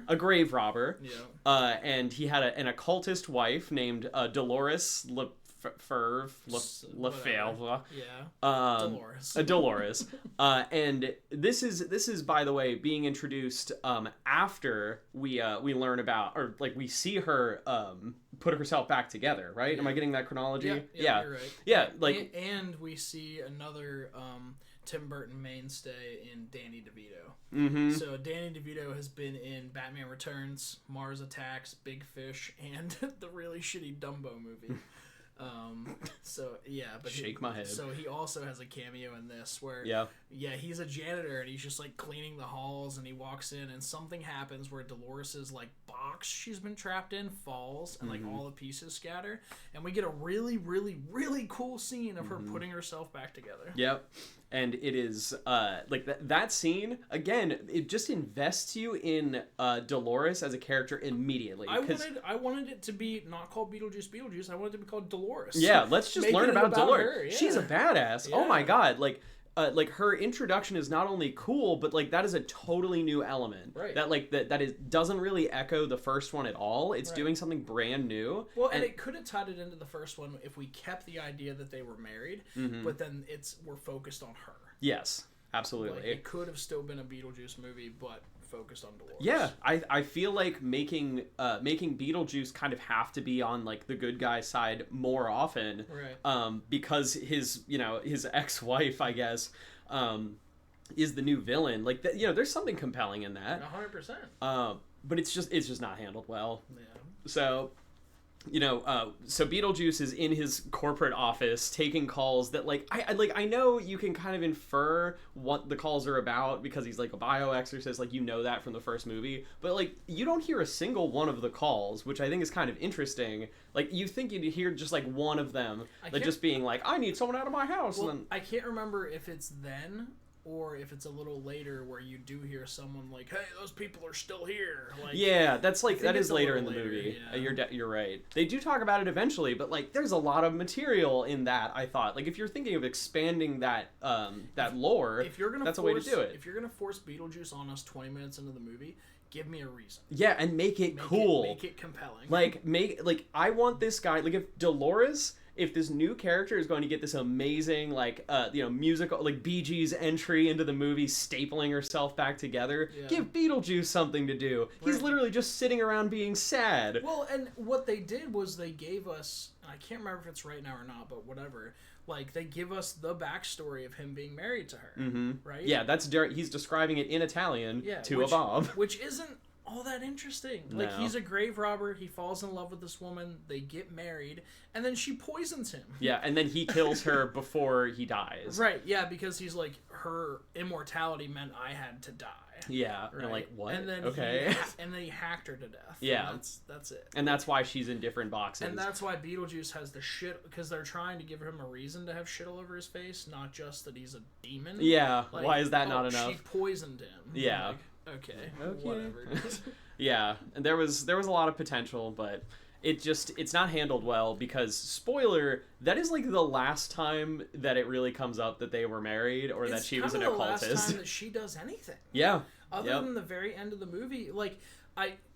Speaker 2: A grave robber.
Speaker 1: Yeah.
Speaker 2: And he had an occultist wife named Dolores Lefevre.
Speaker 1: Yeah. Dolores.
Speaker 2: Dolores. And this is by the way being introduced after we learn about, or like we see her put herself back together, right? Am I getting that chronology?
Speaker 1: Yeah, you're right.
Speaker 2: Yeah, like
Speaker 1: and we see another Tim Burton mainstay in Danny DeVito.
Speaker 2: Mm-hmm.
Speaker 1: So Danny DeVito has been in Batman Returns, Mars Attacks, Big Fish, and the really shitty Dumbo movie. But
Speaker 2: shake my head.
Speaker 1: So he also has a cameo in this where he's a janitor, and he's just like cleaning the halls, and he walks in, and something happens where Dolores's like box she's been trapped in falls, and like all the pieces scatter, and we get a really, really, really cool scene of her putting herself back together.
Speaker 2: Yep. And it is like that scene again. It just invests you in Dolores as a character immediately.
Speaker 1: I wanted it to be not called Beetlejuice. I wanted it to be called Dolores.
Speaker 2: Yeah, let's just learn about Dolores.
Speaker 1: Her, yeah.
Speaker 2: She's a badass.
Speaker 1: Yeah.
Speaker 2: Oh my god, like her introduction is not only cool, but like that is a totally new element.
Speaker 1: Right.
Speaker 2: That doesn't really echo the first one at all. It's doing something brand new.
Speaker 1: Well, and it could have tied it into the first one if we kept the idea that they were married, but then we're focused on her.
Speaker 2: Yes, absolutely.
Speaker 1: Like, it could have still been a Beetlejuice movie, but focused on Dolores.
Speaker 2: Yeah, I feel like making Beetlejuice kind of have to be on like the good guy side more often,
Speaker 1: right?
Speaker 2: Because his ex-wife, I guess, is the new villain. Like there's something compelling in that.
Speaker 1: 100%.
Speaker 2: But it's just not handled well.
Speaker 1: Yeah.
Speaker 2: So. So Beetlejuice is in his corporate office taking calls that I know you can kind of infer what the calls are about because he's like a bioexorcist, like that from the first movie, but like you don't hear a single one of the calls, which I think is kind of interesting. Like you think you'd hear just like one of them, like just being like, I need someone out of my house.
Speaker 1: Well,
Speaker 2: and then...
Speaker 1: I can't remember if it's then or if it's a little later where you do hear someone like, hey, those people are still here. Like,
Speaker 2: yeah, that is later in the
Speaker 1: later,
Speaker 2: movie.
Speaker 1: Yeah.
Speaker 2: You're right. They do talk about it eventually, but like there's a lot of material in that, I thought. Like if you're thinking of expanding that lore, that's a way to do it.
Speaker 1: If you're going to force Beetlejuice on us 20 minutes into the movie, give me a reason.
Speaker 2: Yeah, and make it cool.
Speaker 1: Make it compelling.
Speaker 2: I want this guy, like if this new character is going to get this amazing musical like Bee Gees entry into the movie, stapling herself back together, give Beetlejuice something to do. Right. He's literally just sitting around being sad.
Speaker 1: Well, and what they did was they gave us, I can't remember if it's right now or not, but whatever, like they give us the backstory of him being married to her, right?
Speaker 2: Yeah, he's describing it in Italian to a Bob,
Speaker 1: which isn't all that interesting.
Speaker 2: No.
Speaker 1: Like he's a grave robber, he falls in love with this woman, they get married, and then she poisons him.
Speaker 2: Yeah, and then he kills her before he dies.
Speaker 1: Right, yeah, because he's like, her immortality meant I had to die.
Speaker 2: Yeah,
Speaker 1: right?
Speaker 2: And like, what?
Speaker 1: And then and then he hacked her to death.
Speaker 2: Yeah.
Speaker 1: That's it.
Speaker 2: And that's why she's in different boxes.
Speaker 1: And that's why Beetlejuice has the shit, because they're trying to give him a reason to have shit all over his face, not just that he's a demon.
Speaker 2: Yeah,
Speaker 1: like,
Speaker 2: why is that not enough?
Speaker 1: She poisoned him.
Speaker 2: Yeah.
Speaker 1: Like, okay. Whatever.
Speaker 2: Yeah, and there was a lot of potential, but it's not handled well because, spoiler, that is like the last time that it really comes up that they were married or that she was an occultist.
Speaker 1: It's kind of the last time that she does anything.
Speaker 2: Yeah.
Speaker 1: Other than the very end of the movie, like,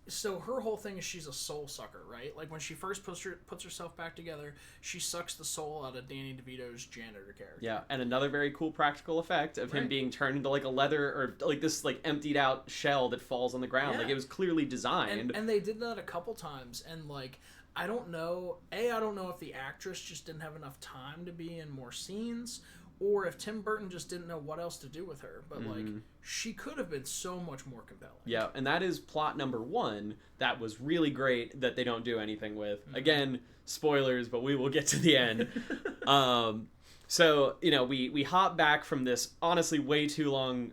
Speaker 1: so her whole thing is she's a soul sucker, right? Like, when she first puts herself back together, she sucks the soul out of Danny DeVito's janitor character.
Speaker 2: Yeah, and another very cool practical effect of him being turned into, like, a leather, or, like, this, like, emptied out shell that falls on the ground. Yeah. Like, it was clearly designed.
Speaker 1: And they did that a couple times, and, like, I don't know if the actress just didn't have enough time to be in more scenes, or if Tim Burton just didn't know what else to do with her. But, like, she could have been so much more compelling.
Speaker 2: Yeah, and that is plot number 1 that was really great that they don't do anything with. Again, spoilers, but we will get to the end. So, you know, we hop back from this, honestly, way too long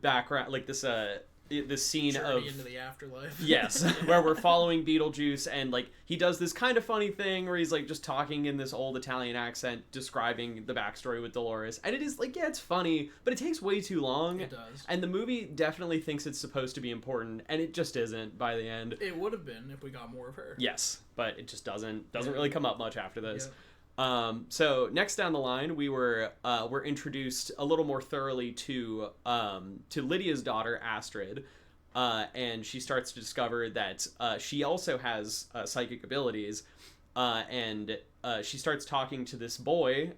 Speaker 2: background, like this scene
Speaker 1: Journey into the afterlife.
Speaker 2: Yes, where we're following Beetlejuice, and, like, he does this kind of funny thing where he's, like, just talking in this old Italian accent, describing the backstory with Dolores, and it is, like, yeah, it's funny, but it takes way too long.
Speaker 1: It does.
Speaker 2: And the movie definitely thinks it's supposed to be important, and it just isn't by the end.
Speaker 1: It would have been if we got more of her.
Speaker 2: Yes, but it just doesn't really come up much after this. Yeah. So next down the line, we're introduced a little more thoroughly to Lydia's daughter, Astrid, and she starts to discover that she also has psychic abilities, and she starts talking to this boy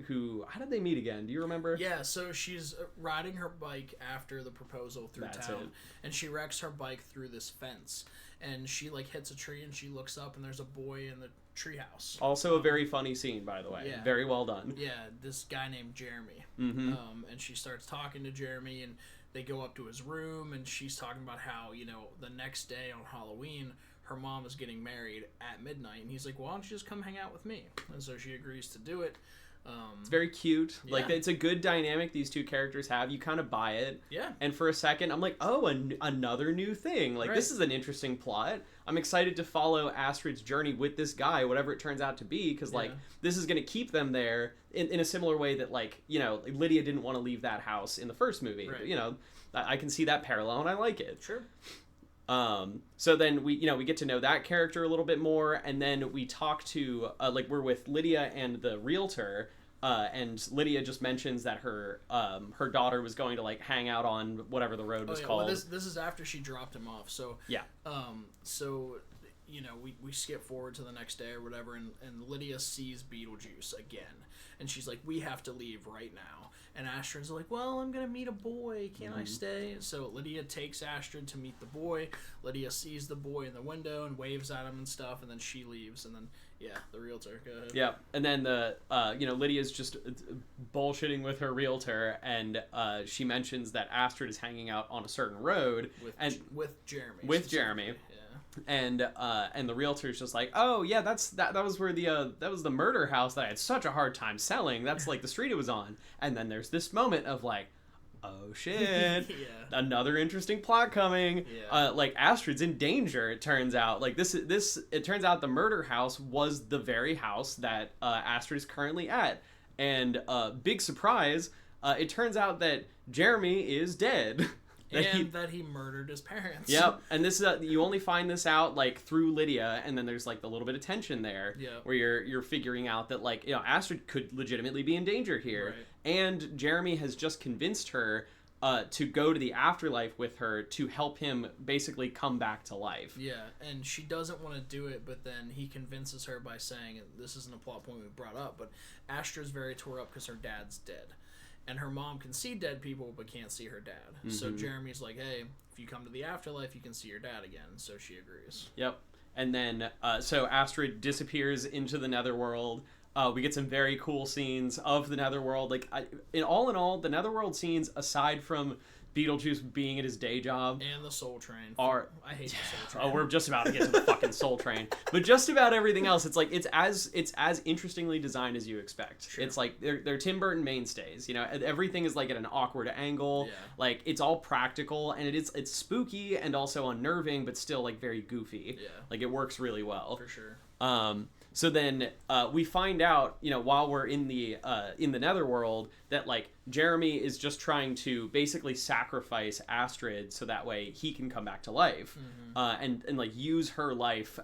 Speaker 2: who, how did they meet again? Do you remember?
Speaker 1: Yeah, so she's riding her bike after the proposal through town, and she wrecks her bike through this fence, and she, like, hits a tree, and she looks up, and there's a boy in the treehouse.
Speaker 2: Also a very funny scene, by the way. Yeah. Very well done.
Speaker 1: Yeah, this guy named Jeremy. And she starts talking to Jeremy, and they go up to his room, and she's talking about how, you know, the next day on Halloween, her mom is getting married at midnight, and he's like, why don't you just come hang out with me? And so she agrees to do it.
Speaker 2: It's very cute. Yeah. Like, it's a good dynamic these two characters have. You kind of buy it.
Speaker 1: Yeah.
Speaker 2: And for a second, I'm like, oh, another new thing. Like, this is an interesting plot. I'm excited to follow Astrid's journey with this guy, whatever it turns out to be, because, like, this is going to keep them there in a similar way that, like, you know, Lydia didn't want to leave that house in the first movie. Right. But, you know, I can see that parallel, and I like it.
Speaker 1: Sure.
Speaker 2: So then we get to know that character a little bit more, and then we talk to, like, we're with Lydia and the realtor, and Lydia just mentions that her daughter was going to, like, hang out on whatever the road was called.
Speaker 1: Well, this is after she dropped him off. So
Speaker 2: yeah.
Speaker 1: So, you know, we skip forward to the next day or whatever, and Lydia sees Beetlejuice again, and she's like, we have to leave right now. And Astrid's like, well, I'm gonna meet a boy. Can't I stay? So Lydia takes Astrid to meet the boy. Lydia sees the boy in the window and waves at him and stuff, and then she leaves, and then the realtor. Go ahead.
Speaker 2: Yeah, and then Lydia's just bullshitting with her realtor, and she mentions that Astrid is hanging out on a certain road
Speaker 1: with Jeremy.
Speaker 2: With Jeremy. And the realtor's just like, oh yeah, that was where that was the murder house that I had such a hard time selling. That's, like, the street it was on. And then there's this moment of, like, oh shit, another interesting plot coming. Like, Astrid's in danger. It turns out, like, it turns out the murder house was the very house that Astrid is currently at. And big surprise, it turns out that Jeremy is dead.
Speaker 1: That he murdered his parents.
Speaker 2: Yep, and this is you only find this out, like, through Lydia, and then there's, like, the little bit of tension there, where you're figuring out that, like, you know, Astrid could legitimately be in danger here, and Jeremy has just convinced her to go to the afterlife with her to help him basically come back to life.
Speaker 1: Yeah, and she doesn't want to do it, but then he convinces her by saying, and this isn't a plot point we brought up, but Astrid's very tore up because her dad's dead. And her mom can see dead people, but can't see her dad. So Jeremy's like, hey, if you come to the afterlife, you can see your dad again. So she agrees.
Speaker 2: Yep. And then, so Astrid disappears into the netherworld. We get some very cool scenes of the netherworld. Like, in all, the netherworld scenes, aside from Beetlejuice being at his day job,
Speaker 1: and the Soul Train.
Speaker 2: I hate the Soul Train. Oh, we're just about to get to the fucking Soul Train. But just about everything else, it's like it's as interestingly designed as you expect. Sure. It's like they're Tim Burton mainstays. You know, everything is, like, at an awkward angle. Yeah. Like, it's all practical, and it's spooky and also unnerving, but still, like, very goofy. Yeah. Like, it works really well.
Speaker 1: For sure.
Speaker 2: So then we find out, you know, while we're in the netherworld, that, like, Jeremy is just trying to basically sacrifice Astrid so that way he can come back to life, and like use her life,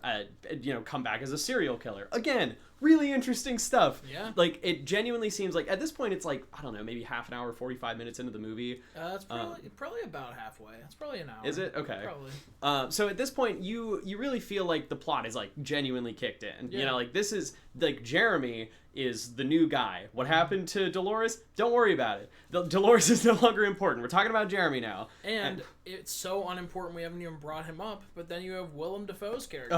Speaker 2: come back as a serial killer again. Really interesting stuff.
Speaker 1: Yeah.
Speaker 2: Like, it genuinely seems like, at this point, it's like, I don't know, maybe half an hour, 45 minutes into the movie.
Speaker 1: It's probably about halfway. It's probably an hour.
Speaker 2: Is it? Okay.
Speaker 1: Probably.
Speaker 2: So at this point, you really feel like the plot is, like, genuinely kicked in.
Speaker 1: Yeah.
Speaker 2: You know, like, this is, like, Jeremy is the new guy. What happened to Dolores? Don't worry about it. Dolores is no longer important. We're talking about Jeremy now.
Speaker 1: And it's so unimportant we haven't even brought him up, but then you have Willem Dafoe's character.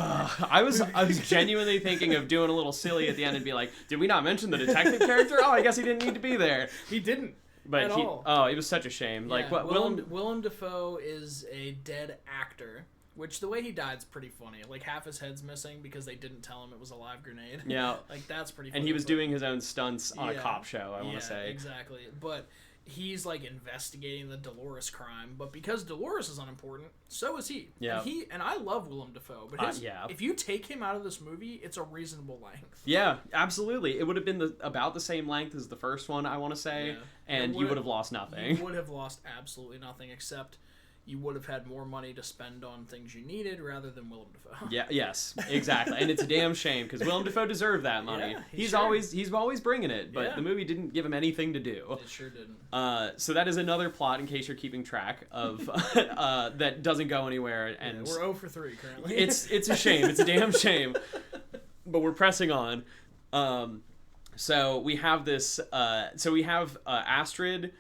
Speaker 2: I was genuinely thinking of doing a little silly at the end and be like, did we not mention the detective character? Oh, I guess he didn't need to be there.
Speaker 1: He didn't.
Speaker 2: But
Speaker 1: all.
Speaker 2: It was such a shame.
Speaker 1: Yeah,
Speaker 2: like, what
Speaker 1: Willem Dafoe is a dead actor. Which, the way he died's pretty funny. Like, half his head's missing because they didn't tell him it was a live grenade.
Speaker 2: Yeah.
Speaker 1: Like, that's pretty funny.
Speaker 2: And he was doing his own stunts on a cop show, I want to say.
Speaker 1: Exactly. But he's, like, investigating the Dolores crime. But because Dolores is unimportant, so is he.
Speaker 2: Yeah.
Speaker 1: And I love Willem Dafoe. But if you take him out of this movie, it's a reasonable length.
Speaker 2: Yeah, absolutely. It would have been about the same length as the first one, I want to say. Yeah. And you would have lost nothing.
Speaker 1: You would have lost absolutely nothing except... you would have had more money to spend on things you needed rather than Willem Dafoe.
Speaker 2: Yeah, yes, exactly. And it's a damn shame because Willem Dafoe deserved that money.
Speaker 1: Yeah,
Speaker 2: he's always bringing it, but the movie didn't give him anything to do.
Speaker 1: It sure didn't.
Speaker 2: So that is another plot in case you're keeping track of that doesn't go anywhere. And
Speaker 1: we're 0 for 3 currently.
Speaker 2: It's a shame. It's a damn shame. But we're pressing on. So we have this. So we have Astrid.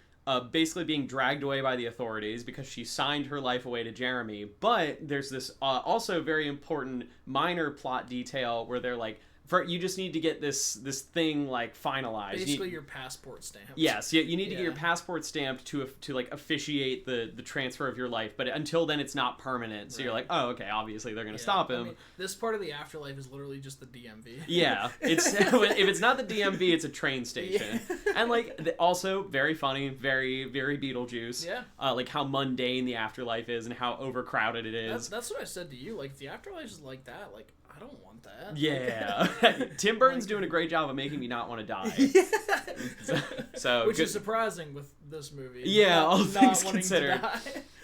Speaker 2: Basically being dragged away by the authorities because she signed her life away to Jeremy. But there's this also very important minor plot detail where they're like, you just need to get this thing like finalized.
Speaker 1: Basically, your passport stamped.
Speaker 2: Yes, you need to get your passport stamped to like officiate the transfer of your life. But until then, it's not permanent. So you're like, oh, okay. Obviously, they're gonna stop him. I mean,
Speaker 1: this part of the afterlife is literally just the DMV.
Speaker 2: Yeah, it's if it's not the DMV, it's a train station. And like also very funny, very very Beetlejuice.
Speaker 1: Yeah.
Speaker 2: Like how mundane the afterlife is and how overcrowded it is.
Speaker 1: That's what I said to you. Like if the afterlife is like that, like. I don't want that.
Speaker 2: Yeah. Tim Burton's doing a great job of making me not want to die. So
Speaker 1: which is surprising with this movie.
Speaker 2: Yeah, all things considered.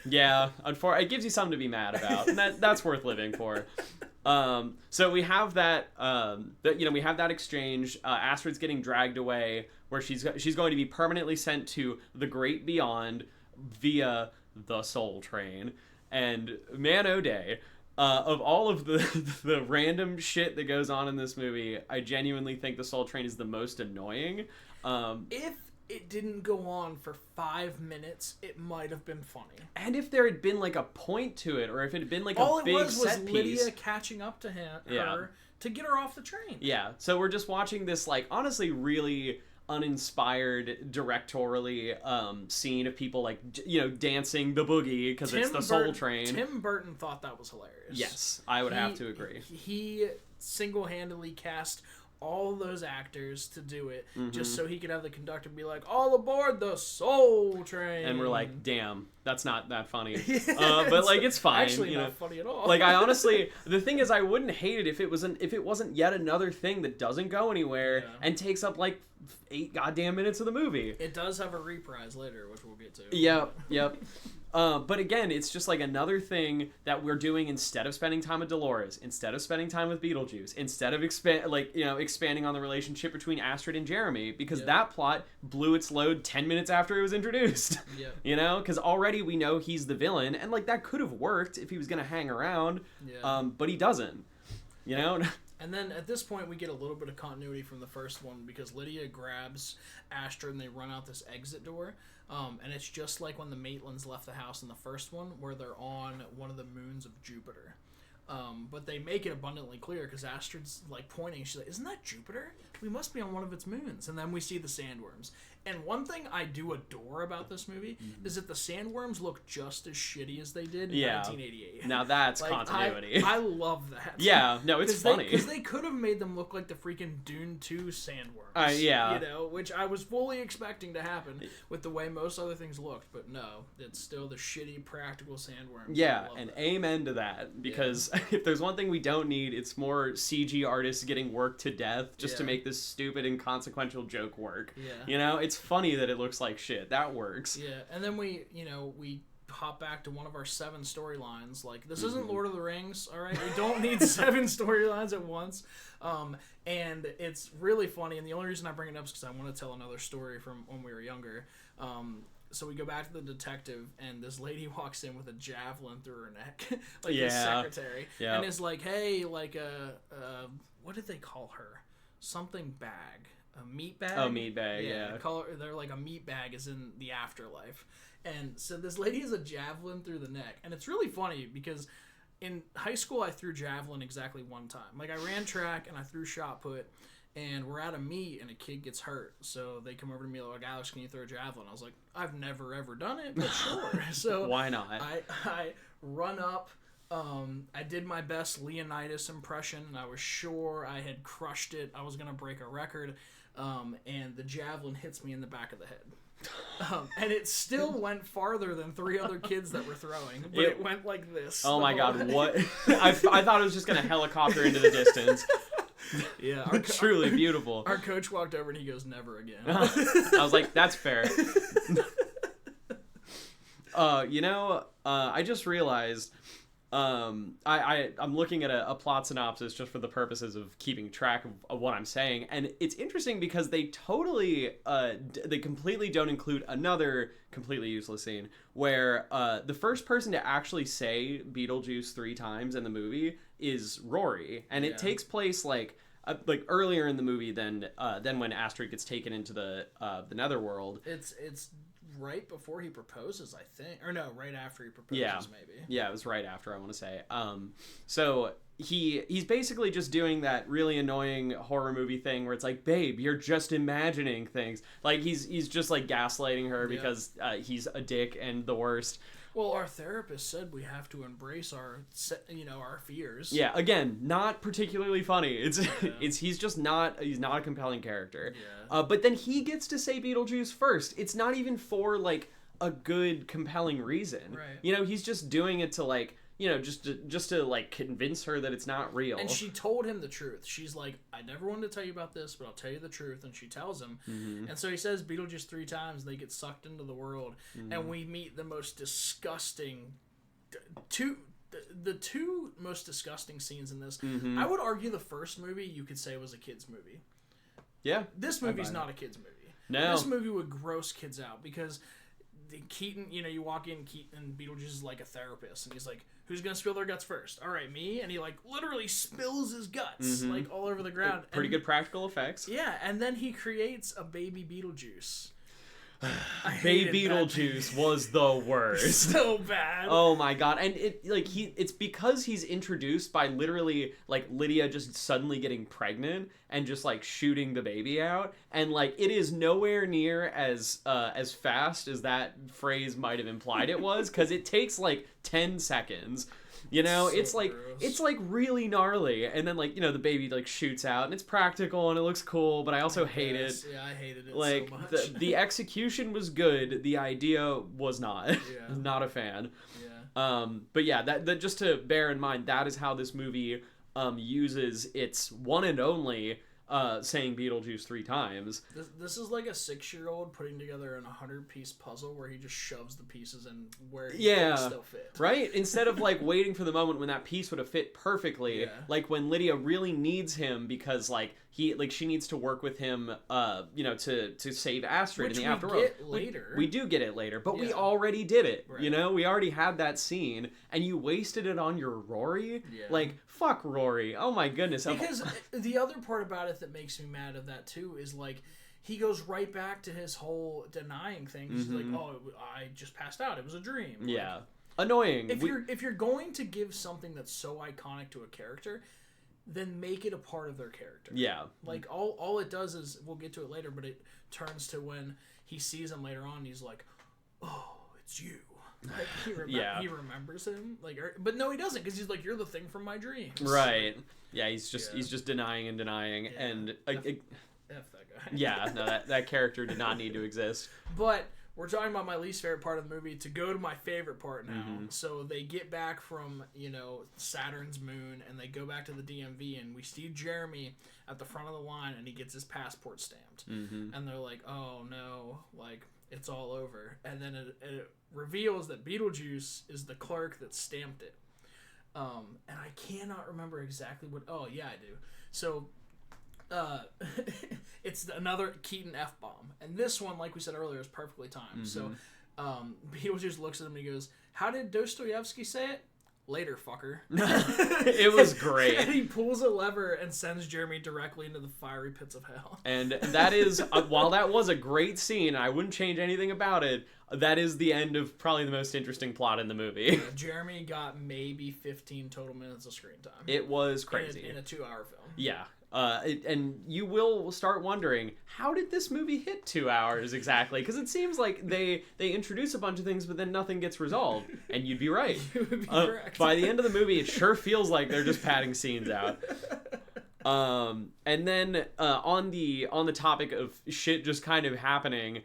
Speaker 2: Yeah, it gives you something to be mad about. And that's worth living for. So we have that we have that exchange. Astrid's getting dragged away where she's going to be permanently sent to the great beyond via the Soul Train. And man, oh day. Of all of the random shit that goes on in this movie, I genuinely think the Soul Train is the most annoying.
Speaker 1: If it didn't go on for 5 minutes, it might have been funny.
Speaker 2: And if there had been like a point to it, or if it had been like a big set piece. All it was
Speaker 1: Lydia catching up to her to get her off the train.
Speaker 2: Yeah, so we're just watching this like honestly really uninspired directorially scene of people like dancing the boogie because it's the Soul Train.
Speaker 1: Tim Burton thought that was hilarious.
Speaker 2: Yes, I would have to agree.
Speaker 1: He single-handedly cast all those actors to do it just so he could have the conductor be like, all aboard the Soul Train.
Speaker 2: And we're like, damn, that's not that funny. But like, it's fine.
Speaker 1: Actually not funny at all.
Speaker 2: Like, I honestly, the thing is, I wouldn't hate it if it wasn't yet another thing that doesn't go anywhere and takes up like 8 goddamn minutes of the movie.
Speaker 1: It does have a reprise later, which we'll get to.
Speaker 2: Yep. But again, it's just like another thing that we're doing instead of spending time with Dolores, instead of spending time with Beetlejuice, instead of expanding on the relationship between Astrid and Jeremy, because that plot blew its load 10 minutes after it was introduced.
Speaker 1: Yeah.
Speaker 2: Because already we know he's the villain, and like that could have worked if he was gonna hang around.
Speaker 1: Yeah.
Speaker 2: But he doesn't.
Speaker 1: And then at this point, we get a little bit of continuity from the first one because Lydia grabs Astrid and they run out this exit door. And it's just like when the Maitlands left the house in the first one where they're on one of the moons of Jupiter. But they make it abundantly clear because Astrid's like pointing. She's like, isn't that Jupiter? We must be on one of its moons. And then we see the sandworms. And one thing I do adore about this movie is that the sandworms look just as shitty as they did in 1988.
Speaker 2: Now that's continuity.
Speaker 1: I love that.
Speaker 2: Yeah, no, it's funny.
Speaker 1: Because they could have made them look like the freaking Dune 2 sandworms.
Speaker 2: Yeah.
Speaker 1: Which I was fully expecting to happen with the way most other things looked. But no, it's still the shitty practical sandworms.
Speaker 2: Yeah, and amen to that. Because if there's one thing we don't need, it's more CG artists getting worked to death just to make this stupid inconsequential joke work.
Speaker 1: Yeah.
Speaker 2: it's funny that it looks like shit. That works.
Speaker 1: Yeah, and then we hop back to one of our 7 storylines. Like, this isn't Lord of the Rings, all right? We don't need 7 storylines at once. And it's really funny, and the only reason I bring it up is because I want to tell another story from when we were younger. So we go back to the detective, and this lady walks in with a javelin through her neck, like his secretary, and is like, "Hey, like what did they call her? Something bag, a meat bag."
Speaker 2: Oh, meat bag, yeah.
Speaker 1: They're like, a meat bag is in the afterlife, and so this lady has a javelin through the neck, and it's really funny because in high school I threw javelin exactly one time. Like, I ran track and I threw shot put. And we're at a meet, and a kid gets hurt. So they come over to me like, "Alex, can you throw a javelin?" I was like, "I've never, ever done it, but sure." So
Speaker 2: why not?
Speaker 1: I run up. I did my best Leonidas impression, and I was sure I had crushed it. I was going to break a record. And the javelin hits me in the back of the head. And it still went farther than 3 other kids that were throwing. But it went like this.
Speaker 2: Oh, my God. What? I thought it was just going to helicopter into the distance.
Speaker 1: Yeah,
Speaker 2: truly beautiful.
Speaker 1: Our coach walked over and he goes, "Never again."
Speaker 2: I was like, that's fair. I just realized I'm looking at a plot synopsis just for the purposes of keeping track of what I'm saying, and it's interesting because they completely don't include another completely useless scene where the first person to actually say Beetlejuice 3 times in the movie is Rory, and it takes place like earlier in the movie than when Astrid gets taken into the netherworld.
Speaker 1: It's right before he proposes, I think, or no, right after he proposes, maybe.
Speaker 2: Yeah, it was right after, I want to say. So he's basically just doing that really annoying horror movie thing where it's like, "Babe, you're just imagining things." Like, he's just like gaslighting her because he's a dick and the worst.
Speaker 1: Well, our therapist said we have to embrace our fears.
Speaker 2: Yeah, again, not particularly funny. He's just not a compelling character.
Speaker 1: Yeah.
Speaker 2: But then he gets to say Beetlejuice first. It's not even for like a good compelling reason.
Speaker 1: Right.
Speaker 2: He's just doing it to like, just to like convince her that it's not real.
Speaker 1: And she told him the truth. She's like, "I never wanted to tell you about this, but I'll tell you the truth." And she tells him. Mm-hmm. And so he says Beetlejuice 3 times. They get sucked into the world. Mm-hmm. And we meet the most disgusting... The 2 most disgusting scenes in this. Mm-hmm. I would argue the first movie you could say was a kid's movie.
Speaker 2: Yeah.
Speaker 1: This movie's not a kid's movie.
Speaker 2: No.
Speaker 1: This movie would gross kids out because... Keaton, you walk in, Keaton, Beetlejuice is like a therapist, and he's like, "Who's gonna spill their guts first?" "All right, me." And he like literally spills his guts like all over the ground.
Speaker 2: Pretty good practical effects.
Speaker 1: Yeah, and then he creates a baby Beetlejuice.
Speaker 2: Baby Beetlejuice was the worst.
Speaker 1: So bad.
Speaker 2: Oh my God. And it's because he's introduced by literally like Lydia just suddenly getting pregnant and just like shooting the baby out, and like it is nowhere near as fast as that phrase might have implied it was, because it takes like 10 seconds. It's like gross. It's like really gnarly, and then like the baby like shoots out, and it's practical and it looks cool, but I also hate it.
Speaker 1: Yeah, I hated it
Speaker 2: like
Speaker 1: so much.
Speaker 2: the execution was good, the idea was not.
Speaker 1: Yeah.
Speaker 2: Not a fan.
Speaker 1: Yeah.
Speaker 2: But yeah, that just to bear in mind, that is how this movie uses its one and only saying Beetlejuice 3 times.
Speaker 1: This is like a 6-year-old putting together an 100-piece puzzle where he just shoves the pieces in where he still fit.
Speaker 2: Right? Instead of like waiting for the moment when that piece would have fit perfectly, like when Lydia really needs him because like she needs to work with him to save Astrid in the afterworld. We do get it later, but we already did it. Right. We already had that scene, and you wasted it on your Rory?
Speaker 1: Yeah.
Speaker 2: Like, fuck Rory. Oh my goodness.
Speaker 1: Because the other part about it that makes me mad of that too is like he goes right back to his whole denying thing. He's like, "Oh, I just passed out. It was a dream."
Speaker 2: Yeah.
Speaker 1: Like,
Speaker 2: annoying.
Speaker 1: If you're going to give something that's so iconic to a character, then make it a part of their character.
Speaker 2: Yeah.
Speaker 1: Like all it does is, we'll get to it later, but it turns to when he sees him later on, and he's like, "Oh, it's you." Like he remembers him, like, but no, he doesn't, because he's like, "You're the thing from my dreams."
Speaker 2: Right. Yeah, he's just denying and denying, and
Speaker 1: F that guy.
Speaker 2: Yeah, no, that character did not need to exist.
Speaker 1: But we're talking about my least favorite part of the movie to go to my favorite part now. So they get back from, Saturn's moon, and they go back to the DMV, and we see Jeremy at the front of the line, and he gets his passport stamped. And they're like, oh no, like, it's all over. And then it reveals that Beetlejuice is the clerk that stamped it. And I cannot remember exactly what... Oh, yeah, I do. So... it's another Keaton F-bomb. And this one, like we said earlier, is perfectly timed. So Beetlejuice looks at him and he goes, how did Dostoevsky say it? Later, fucker.
Speaker 2: It was great.
Speaker 1: And he pulls a lever and sends Jeremy directly into the fiery pits of hell.
Speaker 2: And that is, while that was a great scene, I wouldn't change anything about it, that is the end of probably the most interesting plot in the movie.
Speaker 1: Jeremy got maybe 15 total minutes of screen time.
Speaker 2: It was crazy.
Speaker 1: In a 2-hour film.
Speaker 2: Yeah. And you will start wondering, how did this movie hit 2 hours exactly? Because it seems like they introduce a bunch of things, but then nothing gets resolved. And you'd be right.
Speaker 1: You would be correct.
Speaker 2: By the end of the movie, it sure feels like they're just padding scenes out. And then on the topic of shit just kind of happening,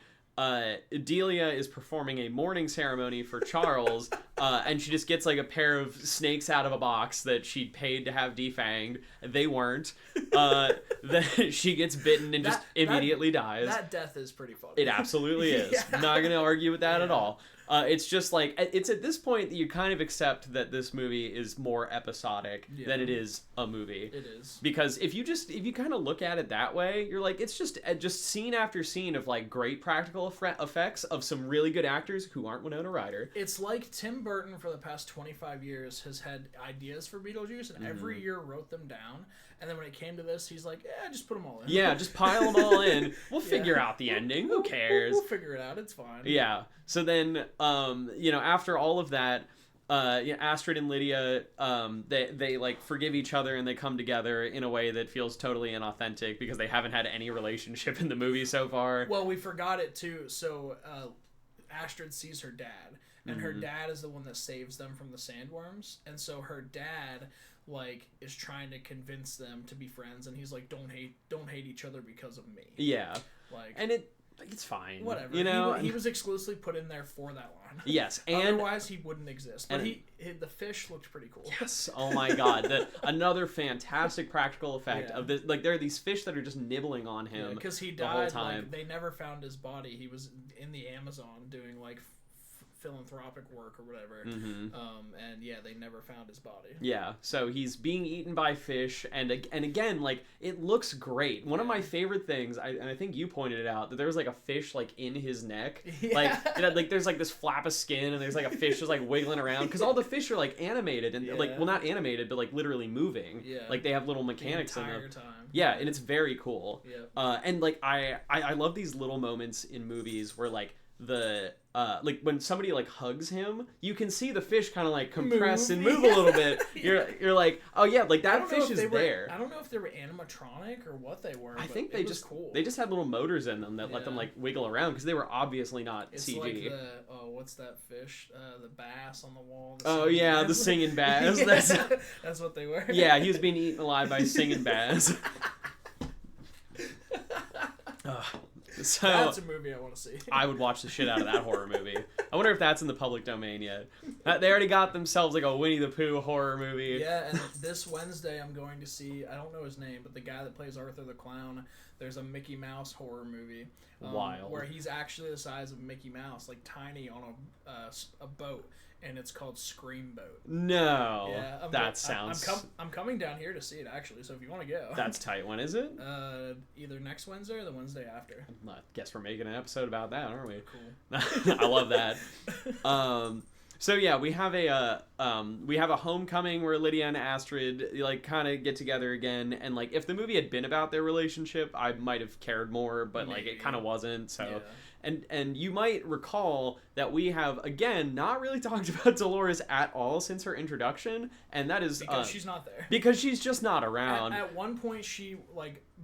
Speaker 2: Delia is performing a mourning ceremony for Charles, and she just gets like a pair of snakes out of a box that she'd paid to have defanged. They weren't. Then she gets bitten and just immediately dies.
Speaker 1: That death is pretty funny.
Speaker 2: It absolutely is. Yeah. Not gonna argue with that at all. It's just like, it's at this point that you kind of accept that this movie is more episodic than it is a movie.
Speaker 1: It is.
Speaker 2: Because if you kind of look at it that way, you're like, it's just scene after scene of like great practical effects of some really good actors who aren't Winona Ryder.
Speaker 1: It's like Tim Burton for the past 25 years has had ideas for Beetlejuice and every year wrote them down. And then when it came to this, he's like, just put them all in.
Speaker 2: Yeah, just pile them all in. We'll figure out the ending. Who cares?
Speaker 1: We'll figure it out. It's fine.
Speaker 2: Yeah. So then, after all of that, Astrid and Lydia, they like forgive each other and they come together in a way that feels totally inauthentic because they haven't had any relationship in the movie so far.
Speaker 1: Well, we forgot it too. So Astrid sees her dad, and her dad is the one that saves them from the sandworms, and so her dad is trying to convince them to be friends, and he's like, don't hate each other because of me.
Speaker 2: Yeah. And it's fine.
Speaker 1: Whatever. He was exclusively put in there for that line.
Speaker 2: Yes. And
Speaker 1: otherwise he wouldn't exist. But the fish looked pretty cool.
Speaker 2: Yes. Oh my god. Another fantastic practical effect of this. Like, there are these fish that are just nibbling on him.
Speaker 1: Because he died. The whole time. They never found his body. He was in the Amazon doing philanthropic work or whatever, and they never found his body. Yeah,
Speaker 2: so he's being eaten by fish, and again, it looks great. One of my favorite things, and I think you pointed it out, that there was a fish in his neck, there's this flap of skin, and there's a fish just wiggle around, because all the fish are animated and well, not animated, but literally moving. Yeah, they have little mechanics
Speaker 1: the
Speaker 2: in them.
Speaker 1: Entire time.
Speaker 2: Yeah, and it's very cool.
Speaker 1: Yeah,
Speaker 2: and I love these little moments in movies where when somebody hugs him, you can see the fish kind of compress and move a little bit. You're like, oh yeah, that fish is there.
Speaker 1: I don't know if they were animatronic or what they were.
Speaker 2: I think they just had little motors in them that let them wiggle around because they were obviously not
Speaker 1: it's
Speaker 2: CG.
Speaker 1: Like what's that fish? The bass on the wall.
Speaker 2: The singing bass.
Speaker 1: That's what they were.
Speaker 2: Yeah, he was being eaten alive by singing bass. So
Speaker 1: that's a movie I want to see.
Speaker 2: I would watch the shit out of that horror movie. I wonder if that's in the public domain yet. They already got themselves a Winnie the Pooh horror movie.
Speaker 1: Yeah, and this Wednesday I'm going to see, I don't know his name, but the guy that plays Arthur the Clown, there's a Mickey Mouse horror movie.
Speaker 2: Wild.
Speaker 1: Where he's actually the size of Mickey Mouse, tiny on a boat. And it's called Screamboat.
Speaker 2: No.
Speaker 1: Yeah,
Speaker 2: that sounds...
Speaker 1: I'm coming down here to see it, actually, so if you want to go.
Speaker 2: That's tight. When is it?
Speaker 1: Either next Wednesday or the Wednesday after.
Speaker 2: I guess we're making an episode about that, aren't we?
Speaker 1: Cool.
Speaker 2: I love that. So yeah, we have a homecoming where Lydia and Astrid kind of get together again, and if the movie had been about their relationship, I might have cared more, but
Speaker 1: Maybe.
Speaker 2: It kind of wasn't. So.
Speaker 1: Yeah.
Speaker 2: And you might recall that we have, again, not really talked about Dolores at all since her introduction, and that is...
Speaker 1: Because she's not there.
Speaker 2: Because she's just not around.
Speaker 1: At one point, she,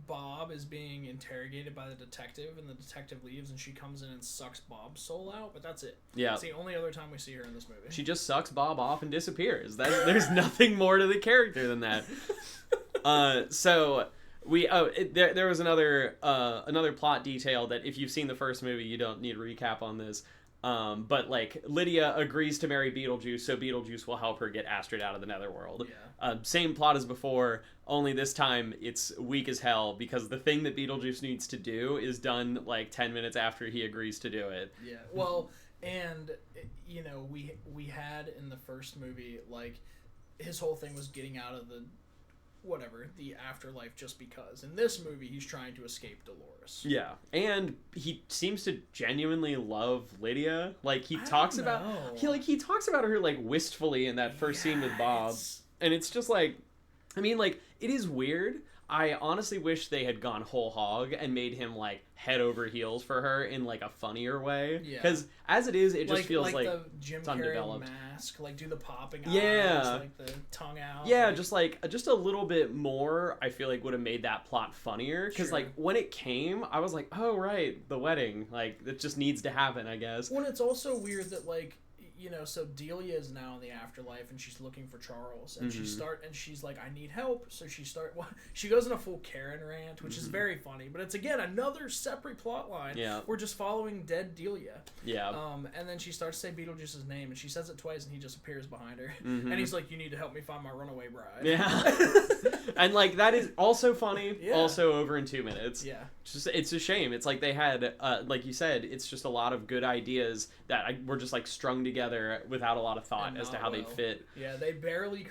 Speaker 1: Bob is being interrogated by the detective, and the detective leaves, and she comes in and sucks Bob's soul out, but that's it.
Speaker 2: Yeah.
Speaker 1: It's the only other time we see her in this movie.
Speaker 2: She just sucks Bob off and disappears. There's nothing more to the character than that. So... There was another plot detail that if you've seen the first movie, you don't need a recap on this. But like Lydia agrees to marry Beetlejuice, so Beetlejuice will help her get Astrid out of the Netherworld.
Speaker 1: Yeah.
Speaker 2: Same plot as before, only this time it's weak as hell because the thing that Beetlejuice needs to do is done like 10 minutes after he agrees to do it.
Speaker 1: Yeah. Well, and you know, we had in the first movie, like, his whole thing was getting out of the afterlife just because. In this movie, he's trying to escape Dolores.
Speaker 2: Yeah, and he seems to genuinely love Lydia. Like he talks about her like wistfully in that first scene with Bob, and it's just like, I mean, like, it is weird. I honestly wish they had gone whole hog and made him like head over heels for her in like a funnier way. Yeah. Because as it is, it just feels like
Speaker 1: the Jim
Speaker 2: it's
Speaker 1: Carrey
Speaker 2: undeveloped.
Speaker 1: mask, like do the popping
Speaker 2: eyes,
Speaker 1: like the tongue out.
Speaker 2: Yeah, like, just a little bit more. I feel like would have made that plot funnier. Because like when it came, I was like, oh right, the wedding, like it just needs to happen, I guess.
Speaker 1: Well, it's also weird that like, you know, so Delia is now in the afterlife and she's looking for Charles and she's like, I need help. So she goes in a full Karen rant, which is very funny, but it's again another separate plot line. Yeah. We're just following dead Delia. Yeah. And then she starts to say Beetlejuice's name and she says it twice and he just appears behind her. And he's like, you need to help me find my runaway bride.
Speaker 2: Yeah. And like that is also funny, also over in 2 minutes.
Speaker 1: Yeah.
Speaker 2: It's a shame. It's like they had, like you said, it's just a lot of good ideas that were just like strung together without a lot of thought as to how they fit.
Speaker 1: Yeah, they barely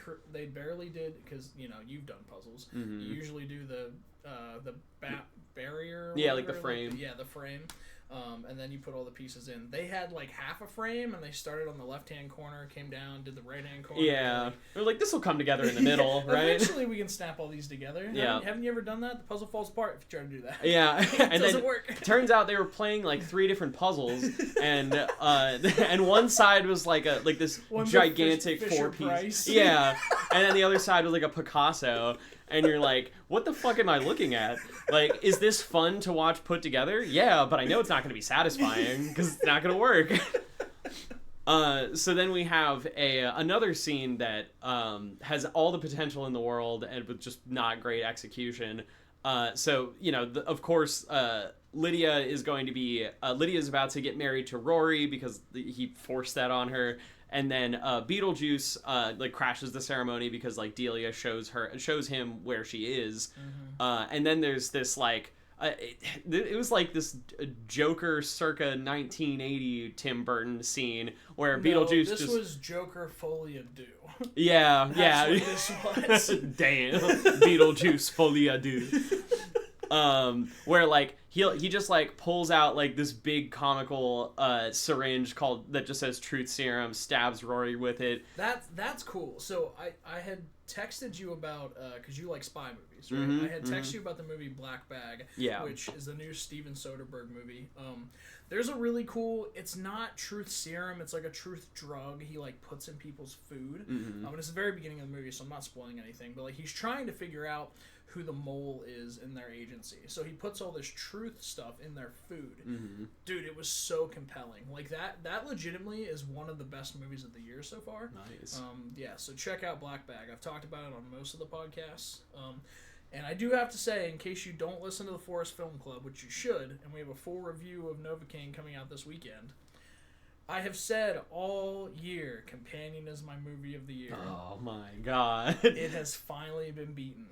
Speaker 1: did, because you know you've done puzzles. You usually do the barrier.
Speaker 2: Yeah, like the frame.
Speaker 1: The frame. And then you put all the pieces in. They had like half a frame, and they started on the left-hand corner, came down, did the right-hand corner.
Speaker 2: Yeah, they're like, this will come together in the middle, right?
Speaker 1: Eventually, we can snap all these together. Yeah. Haven't you ever done that? The puzzle falls apart if you try to do that.
Speaker 2: Yeah,
Speaker 1: it doesn't work.
Speaker 2: Turns out they were playing like 3 different puzzles, and one side was like this gigantic 4-piece. Yeah, and then the other side was like a Picasso. And you're like, what the fuck am I looking at? Like, is this fun to watch put together? Yeah, but I know it's not going to be satisfying because it's not going to work. So then we have another scene that has all the potential in the world and with just not great execution. So, you know, of course, Lydia is about to get married to Rory because he forced that on her. And then Beetlejuice like crashes the ceremony because like Delia shows him where she is, and then there's this like it was like this Joker circa 1980 Tim Burton scene where Beetlejuice
Speaker 1: this was Joker Folie Deux.
Speaker 2: Yeah,
Speaker 1: That's what this was.
Speaker 2: Damn, Beetlejuice Folie Deux. Where like he just like pulls out like this big comical syringe that just says truth serum, stabs Rory with it.
Speaker 1: That's cool. So I had texted you about because you like spy movies, right? I had texted you about the movie Black Bag, which is the new Steven Soderbergh movie. There's a really cool, it's not truth serum, it's like a truth drug he like puts in people's food. And it's the very beginning of the movie, so I'm not spoiling anything, but like he's trying to figure out who the mole is in their agency. So he puts all this truth stuff in their food. Dude, it was so compelling. Like that legitimately is one of the best movies of the year so far.
Speaker 2: Nice.
Speaker 1: So check out Black Bag. I've talked about it on most of the podcasts. And I do have to say, in case you don't listen to the Forest Film Club, which you should, and we have a full review of Novocaine coming out this weekend, I have said all year, Companion is my movie of the year.
Speaker 2: Oh my god.
Speaker 1: It has finally been beaten.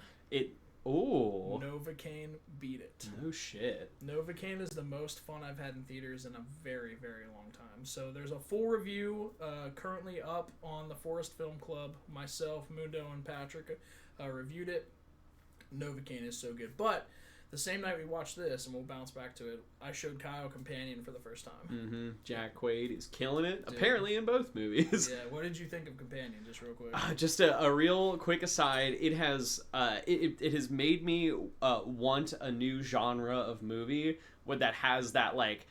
Speaker 1: Novocaine beat it.
Speaker 2: No shit.
Speaker 1: Novocaine is the most fun I've had in theaters in a very, very long time. So there's a full review currently up on the Forest Film Club. Myself, Mundo, and Patrick reviewed it. Novocaine is so good. But the same night we watched this, and we'll bounce back to it, I showed Kyle Companion for the first time.
Speaker 2: Jack Quaid is killing it, apparently in both movies.
Speaker 1: Yeah, what did you think of Companion, just real quick?
Speaker 2: Just a real quick aside, it has made me want a new genre of movie that has that like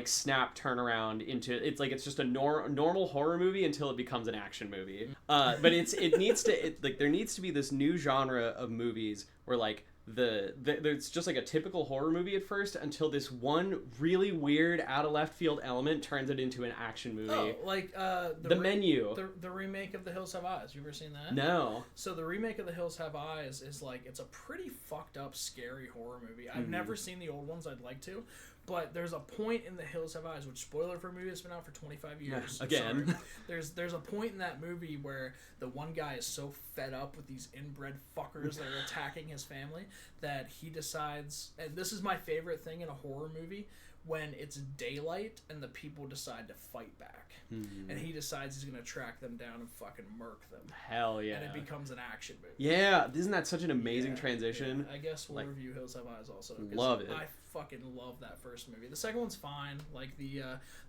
Speaker 2: snap turnaround into it's just a normal horror movie until it becomes an action movie. But there needs to be this new genre of movies where like it's just like a typical horror movie at first until this one really weird out of left field element turns it into an action movie.
Speaker 1: Oh, like
Speaker 2: the Menu.
Speaker 1: The remake of The Hills Have Eyes. You ever seen that?
Speaker 2: No.
Speaker 1: So the remake of The Hills Have Eyes is like, it's a pretty fucked up, scary horror movie. I've never seen the old ones. I'd like to. But there's a point in The Hills Have Eyes, which, spoiler for a movie that's been out for 25 years.
Speaker 2: Again.
Speaker 1: Sorry. There's a point in that movie where the one guy is so fed up with these inbred fuckers that are attacking his family that he decides, and this is my favorite thing in a horror movie, when it's daylight and the people decide to fight back. And he decides he's going to track them down and fucking murk them.
Speaker 2: Hell yeah.
Speaker 1: And it becomes an action movie.
Speaker 2: Yeah, isn't that such an amazing transition?
Speaker 1: Yeah. I guess we'll review Hills Have Eyes also.
Speaker 2: Love it.
Speaker 1: I fucking love that first movie. The second one's fine. Like the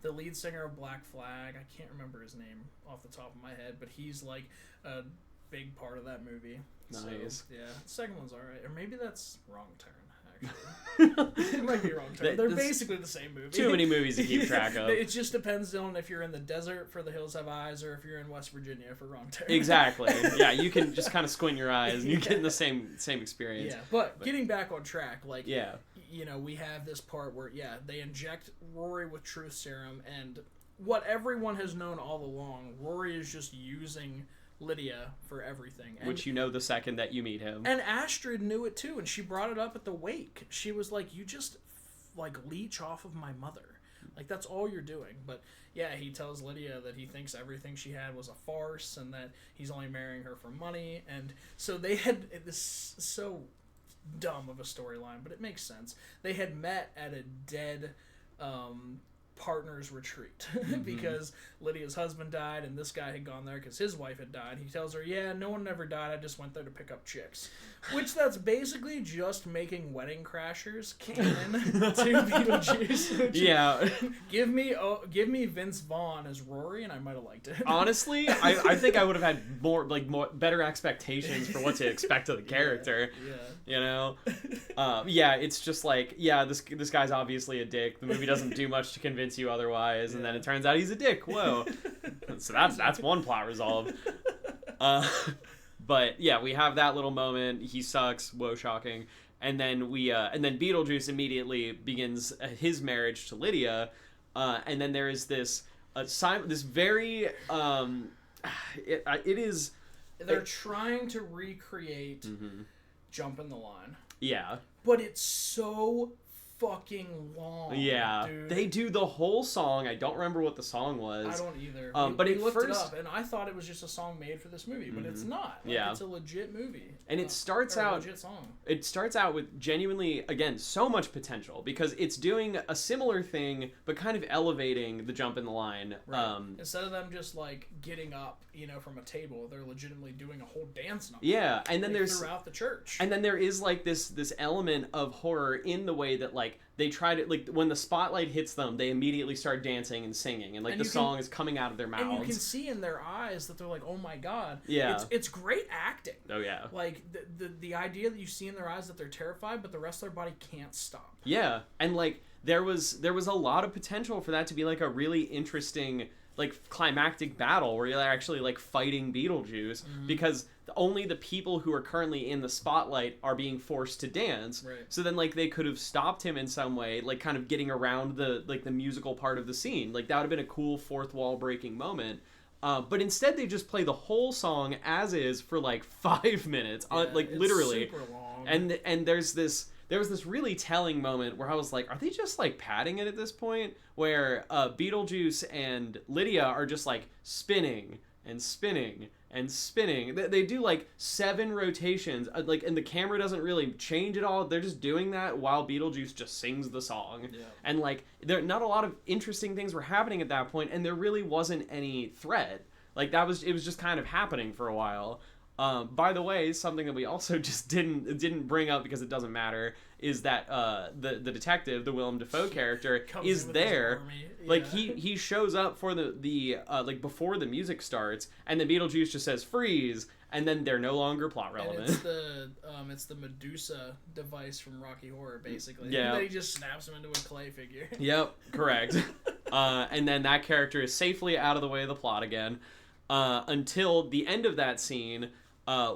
Speaker 1: lead singer of Black Flag, I can't remember his name off the top of my head, but he's like a big part of that movie.
Speaker 2: Nice.
Speaker 1: So, yeah, the second one's alright. Or maybe that's Wrong Turn. It might be Wrong Turn. They're basically the same movie.
Speaker 2: Too many movies to keep track of.
Speaker 1: It just depends on if you're in the desert for The Hills Have Eyes or if you're in West Virginia for Wrong Turn.
Speaker 2: Exactly. Yeah, you can just kind of squint your eyes and you're getting the same experience.
Speaker 1: Yeah, but getting back on track, like,
Speaker 2: yeah,
Speaker 1: you know, we have this part where, they inject Rory with truth serum, and what everyone has known all along, Rory is just using Lydia for everything. And,
Speaker 2: which you know the second that you meet him.
Speaker 1: And Astrid knew it too, and she brought it up at the wake. She was like, you just, like, leech off of my mother. Like, that's all you're doing. But, yeah, he tells Lydia that he thinks everything she had was a farce and that he's only marrying her for money. And so they had this so dumb of a storyline, but it makes sense. They had met at a dead partner's retreat because Lydia's husband died and this guy had gone there because his wife had died. He tells her, yeah, no one ever died, I just went there to pick up chicks, which that's basically just making Wedding Crashers canon to Beetlejuice.
Speaker 2: Yeah.
Speaker 1: give me Vince Vaughn as Rory and I might have liked it.
Speaker 2: Honestly, I think I would have had more better expectations for what to expect of the character. You know? Yeah, it's just like, yeah, this guy's obviously a dick. The movie doesn't do much to convince you otherwise, and then it turns out he's a dick. Whoa. So that's one plot resolved. But yeah, we have that little moment. He sucks. Whoa, shocking. And then and then Beetlejuice immediately begins his marriage to Lydia. And then there is this very it is.
Speaker 1: They're trying to recreate Jump in the Line.
Speaker 2: Yeah.
Speaker 1: But it's so fucking long.
Speaker 2: Yeah.
Speaker 1: Dude.
Speaker 2: They do the whole song. I don't remember what the song was.
Speaker 1: I don't either.
Speaker 2: But
Speaker 1: we
Speaker 2: at
Speaker 1: looked
Speaker 2: first,
Speaker 1: it up, and I thought it was just a song made for this movie, but it's not. Like,
Speaker 2: yeah.
Speaker 1: It's a legit movie.
Speaker 2: And it starts out.
Speaker 1: A legit song.
Speaker 2: It starts out with genuinely, again, so much potential because it's doing a similar thing, but kind of elevating the Jump in the Line.
Speaker 1: Right. Instead of them just like getting up, from a table, they're legitimately doing a whole dance number.
Speaker 2: Yeah, and then there's
Speaker 1: throughout the church.
Speaker 2: And then there is like this element of horror in the way that like they try to, like, when the spotlight hits them, they immediately start dancing and singing, and like the song is coming out of their mouths.
Speaker 1: And you can see in their eyes that they're like, oh my god.
Speaker 2: Yeah.
Speaker 1: It's great acting.
Speaker 2: Oh yeah.
Speaker 1: Like the idea that you see in their eyes that they're terrified, but the rest of their body can't stop.
Speaker 2: Yeah, and like there was a lot of potential for that to be like a really interesting, like, climactic battle where you're actually like fighting Beetlejuice because only the people who are currently in the spotlight are being forced to dance.
Speaker 1: Right.
Speaker 2: So then like they could have stopped him in some way, like kind of getting around the musical part of the scene. Like that would have been a cool fourth wall breaking moment. But instead they just play the whole song as is for like 5 minutes, like literally.
Speaker 1: Super long.
Speaker 2: And there was this really telling moment where I was like, are they just like padding it at this point? Where Beetlejuice and Lydia are just like spinning and spinning and spinning. They do like 7 rotations, like, and the camera doesn't really change at all. They're just doing that while Beetlejuice just sings the song.
Speaker 1: Yeah.
Speaker 2: And like, not a lot of interesting things were happening at that point, and there really wasn't any threat. Like it was just kind of happening for a while. By the way, something that we also just didn't bring up because it doesn't matter is that the detective, the Willem Dafoe character, is there.
Speaker 1: Yeah.
Speaker 2: Like he shows up for the like before the music starts, and then Beetlejuice just says freeze, and then they're no longer plot relevant.
Speaker 1: And it's the Medusa device from Rocky Horror, basically.
Speaker 2: Yeah.
Speaker 1: And then he just snaps him into a clay figure.
Speaker 2: Yep, correct. And then that character is safely out of the way of the plot again, until the end of that scene.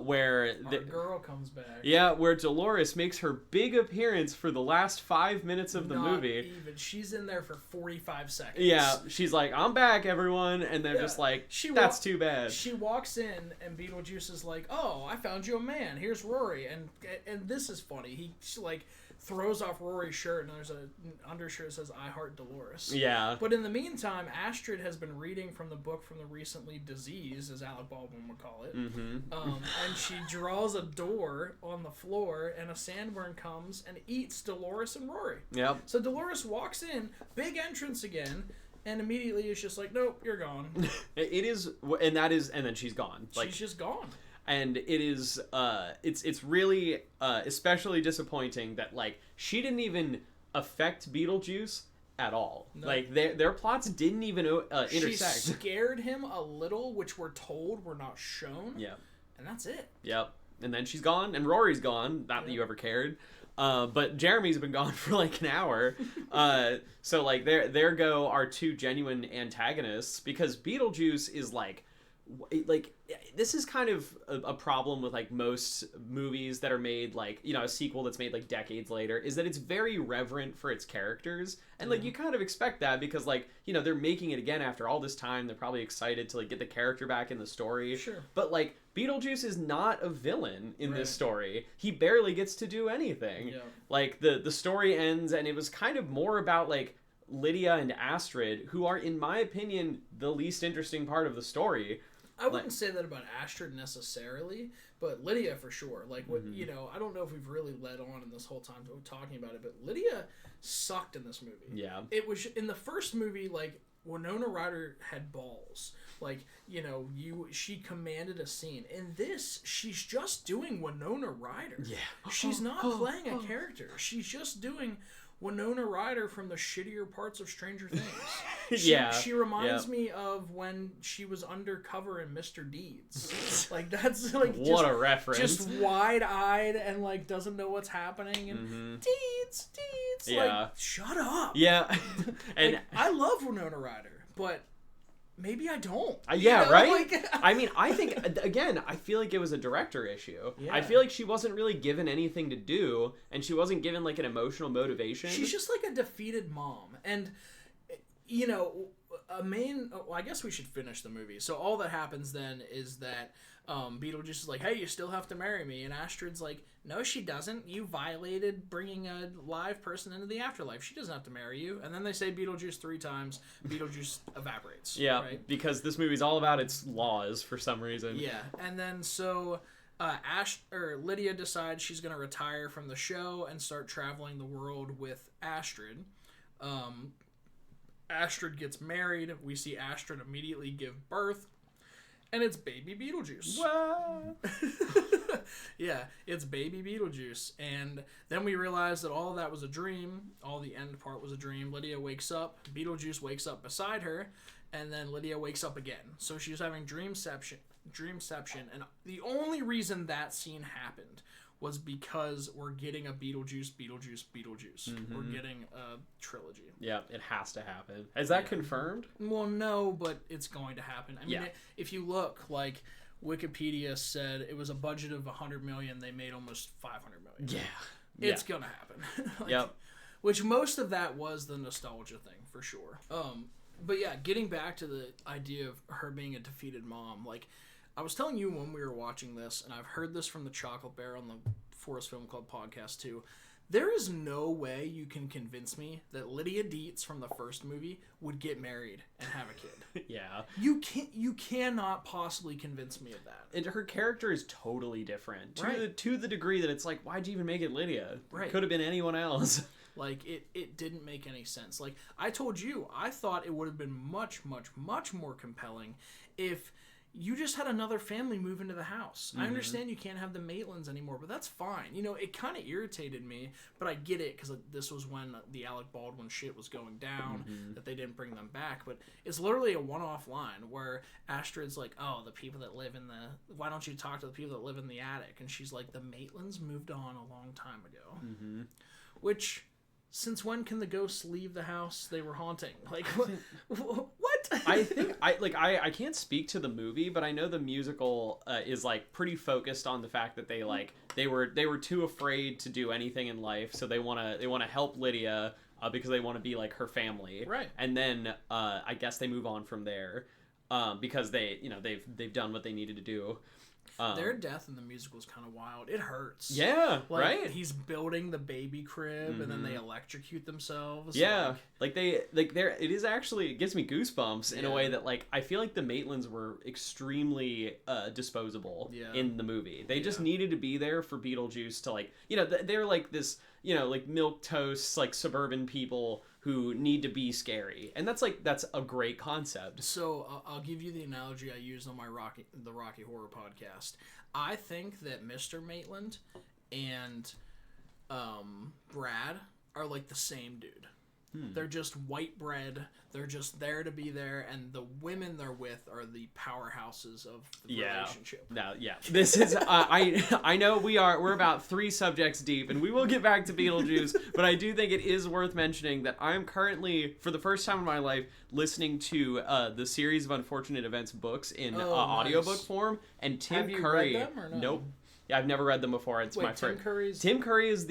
Speaker 2: where
Speaker 1: Our girl comes back.
Speaker 2: Yeah, where Dolores makes her big appearance for the last 5 minutes of the movie.
Speaker 1: Even. She's in there for 45 seconds.
Speaker 2: Yeah, she's like, I'm back, everyone. And they're just like, that's too bad.
Speaker 1: She walks in, and Beetlejuice is like, oh, I found you a man. Here's Rory. And this is funny. She like throws off Rory's shirt, and there's an undershirt that says, I heart Dolores.
Speaker 2: Yeah.
Speaker 1: But in the meantime, Astrid has been reading from the book from the recently diseased, as Alec Baldwin would call it.
Speaker 2: Mm-hmm.
Speaker 1: And she draws a door on the floor, and a sandworm comes and eats Dolores and Rory.
Speaker 2: Yep.
Speaker 1: So Dolores walks in, big entrance again, and immediately is just like, nope, you're gone.
Speaker 2: It is, and then she's gone. Like,
Speaker 1: she's just gone.
Speaker 2: And it is, it's really, especially disappointing that, like, she didn't even affect Beetlejuice at all. No. Like, their plots didn't even intersect.
Speaker 1: She scared him a little, which we're told, were not shown.
Speaker 2: Yeah.
Speaker 1: And that's it.
Speaker 2: Yep. And then she's gone, and Rory's gone. Not that you ever cared. But Jeremy's been gone for like an hour. So, like, there go our two genuine antagonists, because Beetlejuice is like this is kind of a problem with like most movies that are made, like, you know, a sequel that's made like decades later, is that it's very reverent for its characters, and like you kind of expect that because, like, you know, they're making it again after all this time. They're probably excited to like get the character back in the story.
Speaker 1: Sure.
Speaker 2: But like Beetlejuice is not a villain in this story. He barely gets to do anything.
Speaker 1: Yeah.
Speaker 2: Like the story ends, and it was kind of more about like Lydia and Astrid, who are, in my opinion, the least interesting part of the story.
Speaker 1: I wouldn't say that about Astrid necessarily, but Lydia for sure. Like, what you know, I don't know if we've really led on in this whole time talking about it, but Lydia sucked in this movie.
Speaker 2: Yeah.
Speaker 1: It was in the first movie, like, Winona Ryder had balls. Like, you know, she commanded a scene. In this, she's just doing Winona Ryder.
Speaker 2: Yeah.
Speaker 1: She's not playing a character. She's just doing Winona Ryder from the shittier parts of Stranger Things. She reminds me of when she was undercover in Mr. Deeds. Like, that's like
Speaker 2: what a reference.
Speaker 1: Just wide-eyed and like doesn't know what's happening and Deeds.
Speaker 2: Yeah.
Speaker 1: Like, shut up.
Speaker 2: Yeah. And
Speaker 1: like, I love Winona Ryder, but maybe I don't.
Speaker 2: Yeah,
Speaker 1: you know?
Speaker 2: right?
Speaker 1: Like,
Speaker 2: I mean, I think, again, I feel like it was a director issue.
Speaker 1: Yeah.
Speaker 2: I feel like she wasn't really given anything to do, and she wasn't given, like, an emotional motivation.
Speaker 1: She's just like a defeated mom. And, you know, I guess we should finish the movie. So all that happens then is that Beetlejuice is like, hey, you still have to marry me. And Astrid's like, no, she doesn't. You violated bringing a live person into the afterlife. She doesn't have to marry you. And then they say Beetlejuice 3 times. Beetlejuice evaporates.
Speaker 2: Yeah,
Speaker 1: right?
Speaker 2: Because this movie's all about its laws for some reason.
Speaker 1: Yeah, and then so Lydia decides she's going to retire from the show and start traveling the world with Astrid. Astrid gets married. We see Astrid immediately give birth. And it's baby Beetlejuice.
Speaker 2: What?
Speaker 1: Yeah, it's baby Beetlejuice. And then we realize that all of that was a dream. All the end part was a dream. Lydia wakes up. Beetlejuice wakes up beside her. And then Lydia wakes up again. So she's having dreamception. And the only reason that scene happened was because we're getting a Beetlejuice. Mm-hmm. We're getting a trilogy.
Speaker 2: Yeah, it has to happen. Is that confirmed?
Speaker 1: Well, no, but it's going to happen. I mean, if you look, like, Wikipedia said it was a budget of $100 million. They made almost $500 million.
Speaker 2: Yeah.
Speaker 1: It's going to happen. Like,
Speaker 2: yep.
Speaker 1: Which most of that was the nostalgia thing, for sure. But yeah, getting back to the idea of her being a defeated mom, like, I was telling you when we were watching this, and I've heard this from the Chocolate Bear on the Forest Film Club podcast too, there is no way you can convince me that Lydia Dietz from the first movie would get married and have a kid.
Speaker 2: Yeah.
Speaker 1: You cannot possibly convince me of that.
Speaker 2: And her character is totally different.
Speaker 1: Right.
Speaker 2: To the degree that it's like, why'd you even make it Lydia?
Speaker 1: Right.
Speaker 2: It could have been anyone else.
Speaker 1: Like, it didn't make any sense. Like, I told you, I thought it would have been much, much, much more compelling if you just had another family move into the house. I understand you can't have the Maitlands anymore, but that's fine. You know, it kind of irritated me, but I get it, because this was when the Alec Baldwin shit was going down, that they didn't bring them back. But it's literally a one-off line where Astrid's like, oh, the people that live in the... Why don't you talk to the people that live in the attic? And she's like, the Maitlands moved on a long time ago. Which... Since when can the ghosts leave the house they were haunting? Like, what?
Speaker 2: I think I can't speak to the movie, but I know the musical is like pretty focused on the fact that they were too afraid to do anything in life, so they want to help Lydia because they want to be like her family,
Speaker 1: right?
Speaker 2: And then I guess they move on from there because they've done what they needed to do.
Speaker 1: Their death in the musical is kind of wild. It hurts.
Speaker 2: Yeah,
Speaker 1: like,
Speaker 2: right.
Speaker 1: He's building the baby crib, and then they electrocute themselves.
Speaker 2: Yeah, it is actually, it gives me goosebumps in a way that like I feel like the Maitlands were extremely disposable in the movie. They just needed to be there for Beetlejuice to like, they're like this, like milquetoast like suburban people who need to be scary, and that's a great concept.
Speaker 1: So I'll give you the analogy I used on my the Rocky Horror podcast. I think that Mr. Maitland and Brad are like the same dude. They're just white bread. They're just there to be there, and the women they're with are the powerhouses of the relationship.
Speaker 2: This is I know we're about 3 subjects deep, and we will get back to Beetlejuice, but I do think it is worth mentioning that I'm currently, for the first time in my life, listening to the Series of Unfortunate Events books in audiobook form, and Tim Curry.
Speaker 1: Have you read them or no?
Speaker 2: Nope. Yeah, I've never read them before. It's my
Speaker 1: Tim
Speaker 2: first.
Speaker 1: Curry's...
Speaker 2: Tim Curry is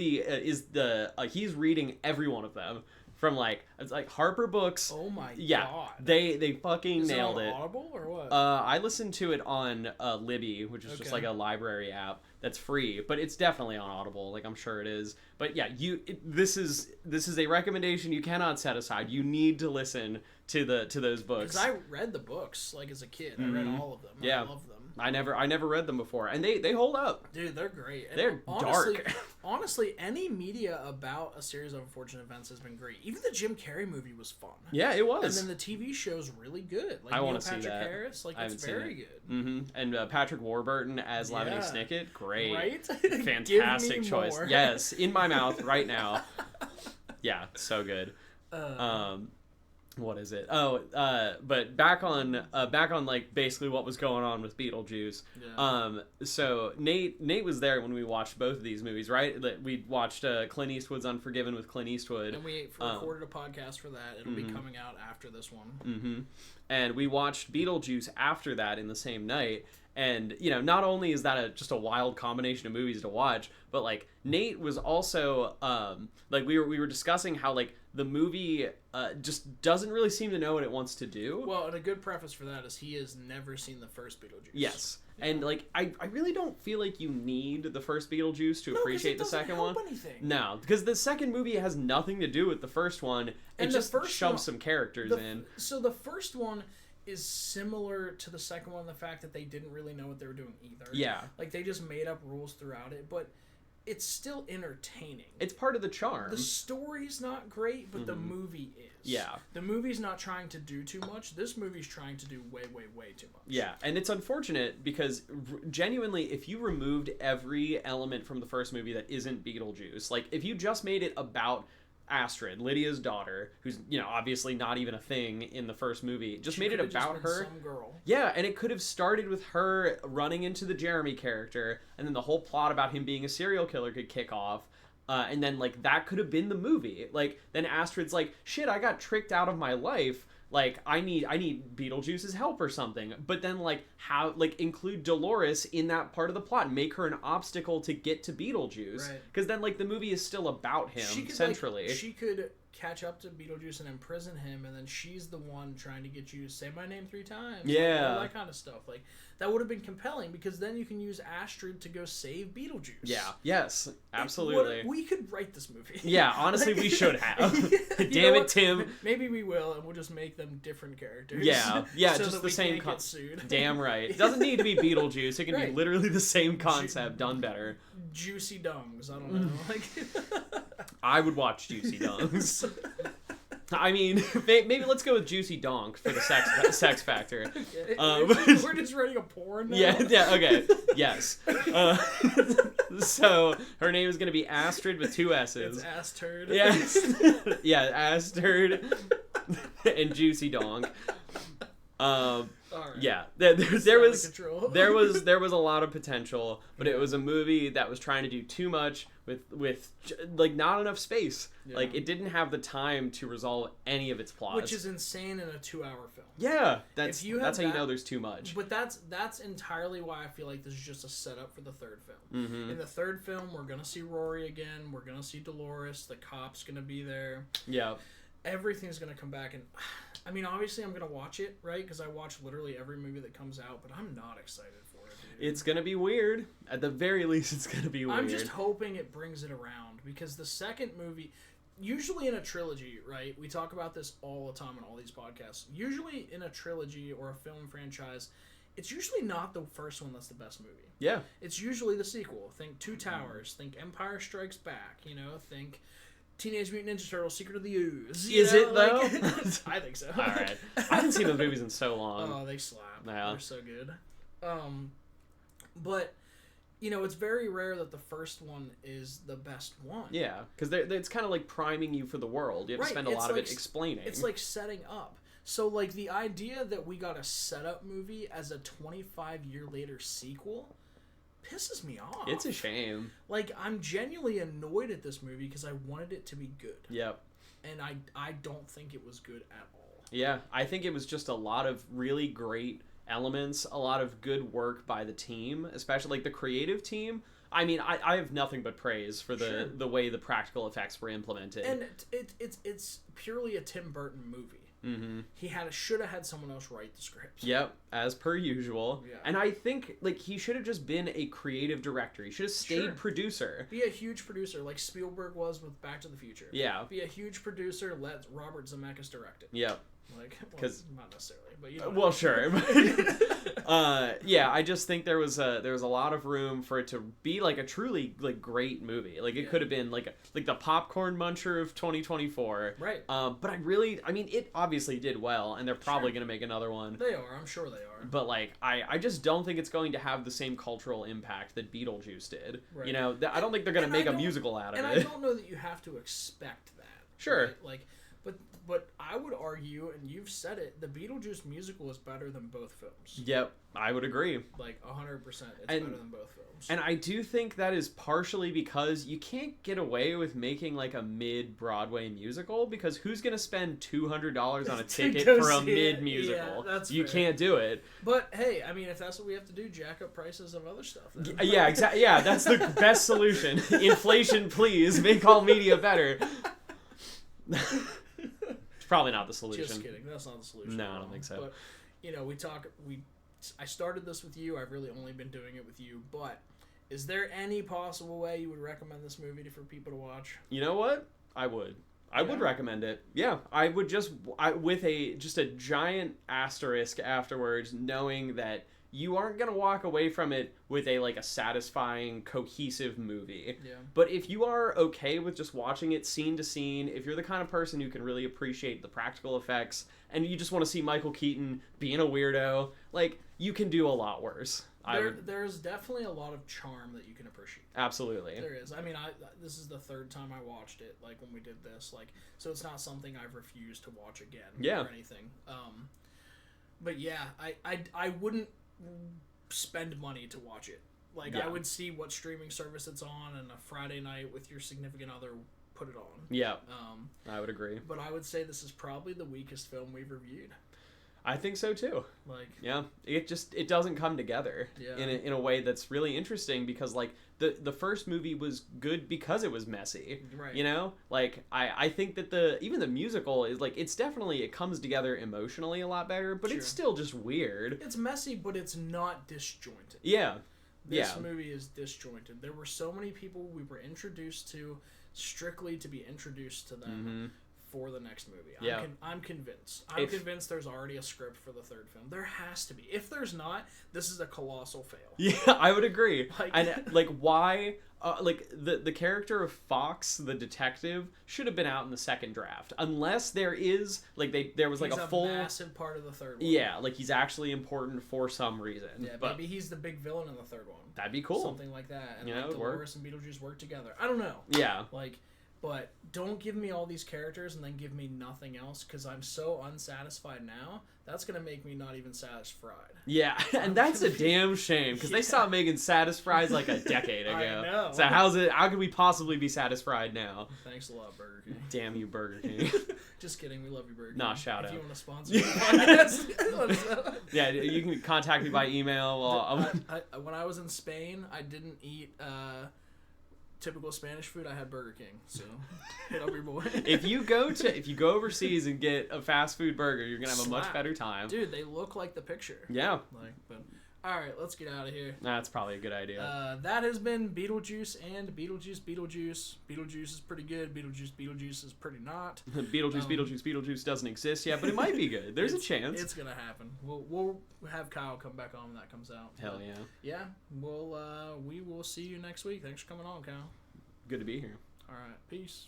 Speaker 2: he's reading every one of them. From it's like Harper Books.
Speaker 1: Oh my
Speaker 2: god. They fucking nailed it.
Speaker 1: Is it on Audible or what?
Speaker 2: I listened to it on Libby, which is just like a library app that's free, but it's definitely on Audible. Like I'm sure it is. But yeah, this is a recommendation you cannot set aside. You need to listen to those books.
Speaker 1: Because I read the books like as a kid. I read all of them.
Speaker 2: Yeah.
Speaker 1: I love them.
Speaker 2: I never read them before, and they hold up.
Speaker 1: Dude, they're great. And
Speaker 2: they're dark.
Speaker 1: Honestly, any media about a series of unfortunate events has been great. Even the Jim Carrey movie was fun.
Speaker 2: Yeah, it was.
Speaker 1: And then the TV show's really good. Like,
Speaker 2: I want to see
Speaker 1: Patrick
Speaker 2: that.
Speaker 1: Harris, like it's very good.
Speaker 2: Mm-hmm. And Patrick Warburton as Lavender Snicket, great,
Speaker 1: right?
Speaker 2: Fantastic choice.
Speaker 1: More.
Speaker 2: Yes, in my mouth right now. Yeah, so good. What is it? But back on like basically what was going on with Beetlejuice. Yeah. So Nate was there when we watched both of these movies, right? We watched Clint Eastwood's Unforgiven with Clint Eastwood,
Speaker 1: and we recorded a podcast for that. It'll be coming out after this one.
Speaker 2: Mm-hmm. And we watched Beetlejuice after that in the same night. And not only is that just a wild combination of movies to watch, but like Nate was also like we were discussing how like the movie just doesn't really seem to know what it wants to do.
Speaker 1: Well, and a good preface for that is he has never seen the first Beetlejuice.
Speaker 2: Yes. And like I really don't feel like you need the first Beetlejuice to appreciate the second one.
Speaker 1: Anything.
Speaker 2: No, because the second movie has nothing to do with the first one. It just shoves some characters in.
Speaker 1: So the first one is similar to the second one in the fact that they didn't really know what they were doing either.
Speaker 2: Yeah.
Speaker 1: Like they just made up rules throughout it, but it's still entertaining.
Speaker 2: It's part of the charm.
Speaker 1: The story's not great, but the movie is.
Speaker 2: Yeah.
Speaker 1: The movie's not trying to do too much. This movie's trying to do way, way, way too much.
Speaker 2: Yeah, and it's unfortunate because genuinely, if you removed every element from the first movie that isn't Beetlejuice, like if you just made it about Astrid, Lydia's daughter, who's obviously not even a thing in the first movie, just made it about her.
Speaker 1: Some girl.
Speaker 2: Yeah, and it could have started with her running into the Jeremy character, and then the whole plot about him being a serial killer could kick off. And then like that could have been the movie. Like then Astrid's like, shit, I got tricked out of my life. Like I need Beetlejuice's help or something. But then like how include Dolores in that part of the plot, make her an obstacle to get to Beetlejuice. Because then like the movie is still about him centrally.
Speaker 1: She could catch up to Beetlejuice and imprison him, and then she's the one trying to get you to say my name 3 times.
Speaker 2: Yeah,
Speaker 1: all that kind of stuff. Like that would have been compelling because then you can use Astrid to go save Beetlejuice.
Speaker 2: Yeah. Yes. Absolutely.
Speaker 1: We could write this movie.
Speaker 2: Yeah. Honestly, we should have. Damn it, Tim.
Speaker 1: Maybe we will, and we'll just make them different characters.
Speaker 2: Yeah. Yeah.
Speaker 1: so
Speaker 2: just
Speaker 1: that
Speaker 2: the
Speaker 1: we
Speaker 2: same.
Speaker 1: Can't get sued.
Speaker 2: Damn right. It doesn't need to be Beetlejuice. It can be literally the same concept done better.
Speaker 1: Juicy Dungs. I don't know. Like.
Speaker 2: I would watch Juicy Dungs. I mean, maybe let's go with Juicy Donk for the sex factor.
Speaker 1: Okay. We're just writing a porn now?
Speaker 2: Yeah, okay. Yes. So, her name is going to be Astrid with 2 S's.
Speaker 1: It's Ass-turd.
Speaker 2: Yes. Yeah, Ass-turd and Juicy Donk.
Speaker 1: Right.
Speaker 2: Yeah, there was
Speaker 1: control.
Speaker 2: there was a lot of potential, but
Speaker 1: Yeah.
Speaker 2: it was a movie that was trying to do too much with like not enough space.
Speaker 1: Yeah.
Speaker 2: Like it didn't have the time to resolve any of its plots,
Speaker 1: Which is insane in a 2-hour film.
Speaker 2: yeah, that's
Speaker 1: If you have
Speaker 2: that's how you
Speaker 1: that-
Speaker 2: know there's too much.
Speaker 1: But that's entirely why I feel like this is just a setup for the third film.
Speaker 2: Mm-hmm.
Speaker 1: In the third film, we're gonna see Rory again. We're gonna see Dolores. The cop's gonna be there.
Speaker 2: Yeah,
Speaker 1: Everything's gonna come back, and I mean, obviously, I'm gonna watch it, right? Because I watch literally every movie that comes out, but I'm not excited for it. Dude.
Speaker 2: it's gonna be weird. At the very least, it's gonna be weird.
Speaker 1: I'm just hoping it brings it around because the second movie, usually in a trilogy, right? We talk about this all the time on all these podcasts. Usually in a trilogy or a film franchise, it's usually not the first one that's the best movie.
Speaker 2: Yeah,
Speaker 1: It's usually the sequel. Think Two Towers. Think Empire Strikes Back. You know, think Teenage Mutant Ninja Turtles: Secret of the Ooze. You
Speaker 2: Is
Speaker 1: know,
Speaker 2: it, though?
Speaker 1: I think so.
Speaker 2: all right. I haven't seen those movies in so long.
Speaker 1: Oh, they slap.
Speaker 2: Yeah.
Speaker 1: They're so good. But you know, it's very rare that the first one is the best one.
Speaker 2: Yeah, because it's kind of like priming you for the world. You have
Speaker 1: Right,
Speaker 2: to spend a
Speaker 1: it's
Speaker 2: lot of
Speaker 1: like-
Speaker 2: it explaining.
Speaker 1: It's like setting up. So, like, the idea that we got a setup movie as a 25-year later sequel pisses me off.
Speaker 2: It's a shame.
Speaker 1: Like, I'm genuinely annoyed at this movie because I wanted it to be good.
Speaker 2: Yep.
Speaker 1: And I don't think it was good at all.
Speaker 2: Yeah, I think it was just a lot of really great elements, a lot of good work by the team, especially like the creative team. I mean, I have nothing but praise for the way the practical effects were implemented.
Speaker 1: And it's purely a Tim Burton movie.
Speaker 2: Mm-hmm.
Speaker 1: He should have had someone else write the script.
Speaker 2: Yep, as per usual.
Speaker 1: Yeah.
Speaker 2: And I think like he should have just been a creative director. He should have stayed
Speaker 1: Sure.
Speaker 2: producer.
Speaker 1: Be a huge producer like Spielberg was with Back to the Future.
Speaker 2: Yeah.
Speaker 1: Be a huge producer. Let Robert Zemeckis direct it.
Speaker 2: Yep.
Speaker 1: Like,
Speaker 2: 'Cause-
Speaker 1: not necessarily, but you know.
Speaker 2: Well, sure. Yeah, I just think there was a lot of room for it to be like a truly like great movie. Like it
Speaker 1: Yeah.
Speaker 2: could have been like the popcorn muncher of 2024.
Speaker 1: Right.
Speaker 2: But I mean, it obviously did well, and they're probably
Speaker 1: Sure.
Speaker 2: gonna make another one.
Speaker 1: They are. I'm sure they are.
Speaker 2: But like, I just don't think it's going to have the same cultural impact that Beetlejuice did.
Speaker 1: Right.
Speaker 2: You know, I don't think they're gonna
Speaker 1: And
Speaker 2: make
Speaker 1: I
Speaker 2: a
Speaker 1: don't-
Speaker 2: musical out of
Speaker 1: And
Speaker 2: it.
Speaker 1: I don't know that you have to expect that.
Speaker 2: Sure.
Speaker 1: Right? Like, but I would argue, and you've said it, the Beetlejuice musical is better than both films.
Speaker 2: Yep, I would agree.
Speaker 1: Like 100%, it's
Speaker 2: And-
Speaker 1: better than both films.
Speaker 2: And I do think that is partially because you can't get away with making like a mid-Broadway musical, because who's going to spend $200 on a
Speaker 1: To
Speaker 2: ticket
Speaker 1: go
Speaker 2: for a
Speaker 1: see it.
Speaker 2: mid-musical?
Speaker 1: Yeah, that's
Speaker 2: You
Speaker 1: fair.
Speaker 2: can't do it.
Speaker 1: But hey, I mean, if that's what we have to do, jack up prices of other stuff. Then.
Speaker 2: Yeah, exactly. Yeah, that's the best solution. Inflation, please. Make all media better. It's probably not the solution.
Speaker 1: Just kidding. That's not the solution.
Speaker 2: No,
Speaker 1: at
Speaker 2: I don't
Speaker 1: all.
Speaker 2: think so.
Speaker 1: But you know, I started this with you. I've really only been doing it with you. But is there any possible way you would recommend this movie for people to watch?
Speaker 2: You know what? I would. I would
Speaker 1: Yeah.
Speaker 2: recommend it. Yeah, I would with a giant asterisk afterwards, knowing that you aren't gonna walk away from it with a satisfying, cohesive movie.
Speaker 1: Yeah.
Speaker 2: But if you are okay with just watching it scene to scene, if you're the kind of person who can really appreciate the practical effects, and you just want to see Michael Keaton being a weirdo, you can do a lot worse.
Speaker 1: There's definitely a lot of charm that you can appreciate.
Speaker 2: Absolutely.
Speaker 1: There is. I mean, this is the third time I watched it. Like when we did this, so it's not something I've refused to watch again.
Speaker 2: Yeah.
Speaker 1: Or anything. But yeah, I wouldn't spend money to watch it.
Speaker 2: Yeah.
Speaker 1: I would see what streaming service it's on, and a Friday night with your significant other, put it on.
Speaker 2: Yeah, I would agree.
Speaker 1: But I would say this is probably the weakest film we've reviewed.
Speaker 2: I think so too. Yeah, it doesn't come together in a way that's really interesting, because the first movie was good because it was messy.
Speaker 1: Right.
Speaker 2: You know, I think that even the musical is it comes together emotionally a lot better, but it's
Speaker 1: Sure.
Speaker 2: still just weird.
Speaker 1: It's messy, but it's not disjointed.
Speaker 2: Yeah.
Speaker 1: This movie is disjointed. There were so many people we were introduced to strictly to be introduced to them for the next movie.
Speaker 2: Yeah.
Speaker 1: I'm convinced. I'm convinced there's already a script for the third film. There has to be. If there's not, this is a colossal fail.
Speaker 2: Yeah, I would agree. And why? The character of Fox, the detective, should have been out in the second draft, unless there is there was
Speaker 1: He's
Speaker 2: a full
Speaker 1: massive part of the third one.
Speaker 2: Yeah, he's actually important for some reason.
Speaker 1: Yeah,
Speaker 2: but
Speaker 1: maybe he's the big villain in the third one.
Speaker 2: that'd be cool.
Speaker 1: Something like that. And
Speaker 2: You know, it'd work.
Speaker 1: Dolores and Beetlejuice work together. I don't know.
Speaker 2: Yeah.
Speaker 1: But don't give me all these characters and then give me nothing else, because I'm so unsatisfied now. That's going to make me not even satisfied.
Speaker 2: Yeah, and that's a damn shame, because they stopped making Satisfries like a decade ago.
Speaker 1: I know.
Speaker 2: So how could we possibly be satisfied now?
Speaker 1: Thanks a lot, Burger King.
Speaker 2: Damn you, Burger King.
Speaker 1: Just kidding. We love you, Burger King.
Speaker 2: Nah, shout out.
Speaker 1: If you want to sponsor the podcast, let us know.
Speaker 2: Yeah, you can contact me by email.
Speaker 1: When I was in Spain, I didn't eat typical Spanish food. I had Burger King, so hit up your boy.
Speaker 2: If you go overseas and get a fast food burger, you're gonna have a much better time.
Speaker 1: Dude, they look like the picture.
Speaker 2: Yeah.
Speaker 1: But all right, let's get out of here.
Speaker 2: That's probably a good idea.
Speaker 1: That has been Beetlejuice and Beetlejuice. Beetlejuice is pretty good. Beetlejuice is pretty not.
Speaker 2: Beetlejuice doesn't exist yet, but it might be good. There's a chance.
Speaker 1: It's gonna happen. We'll have Kyle come back on when that comes out.
Speaker 2: Hell yeah.
Speaker 1: Yeah. We will see you next week. Thanks for coming on, Kyle.
Speaker 2: Good to be here.
Speaker 1: All right. Peace.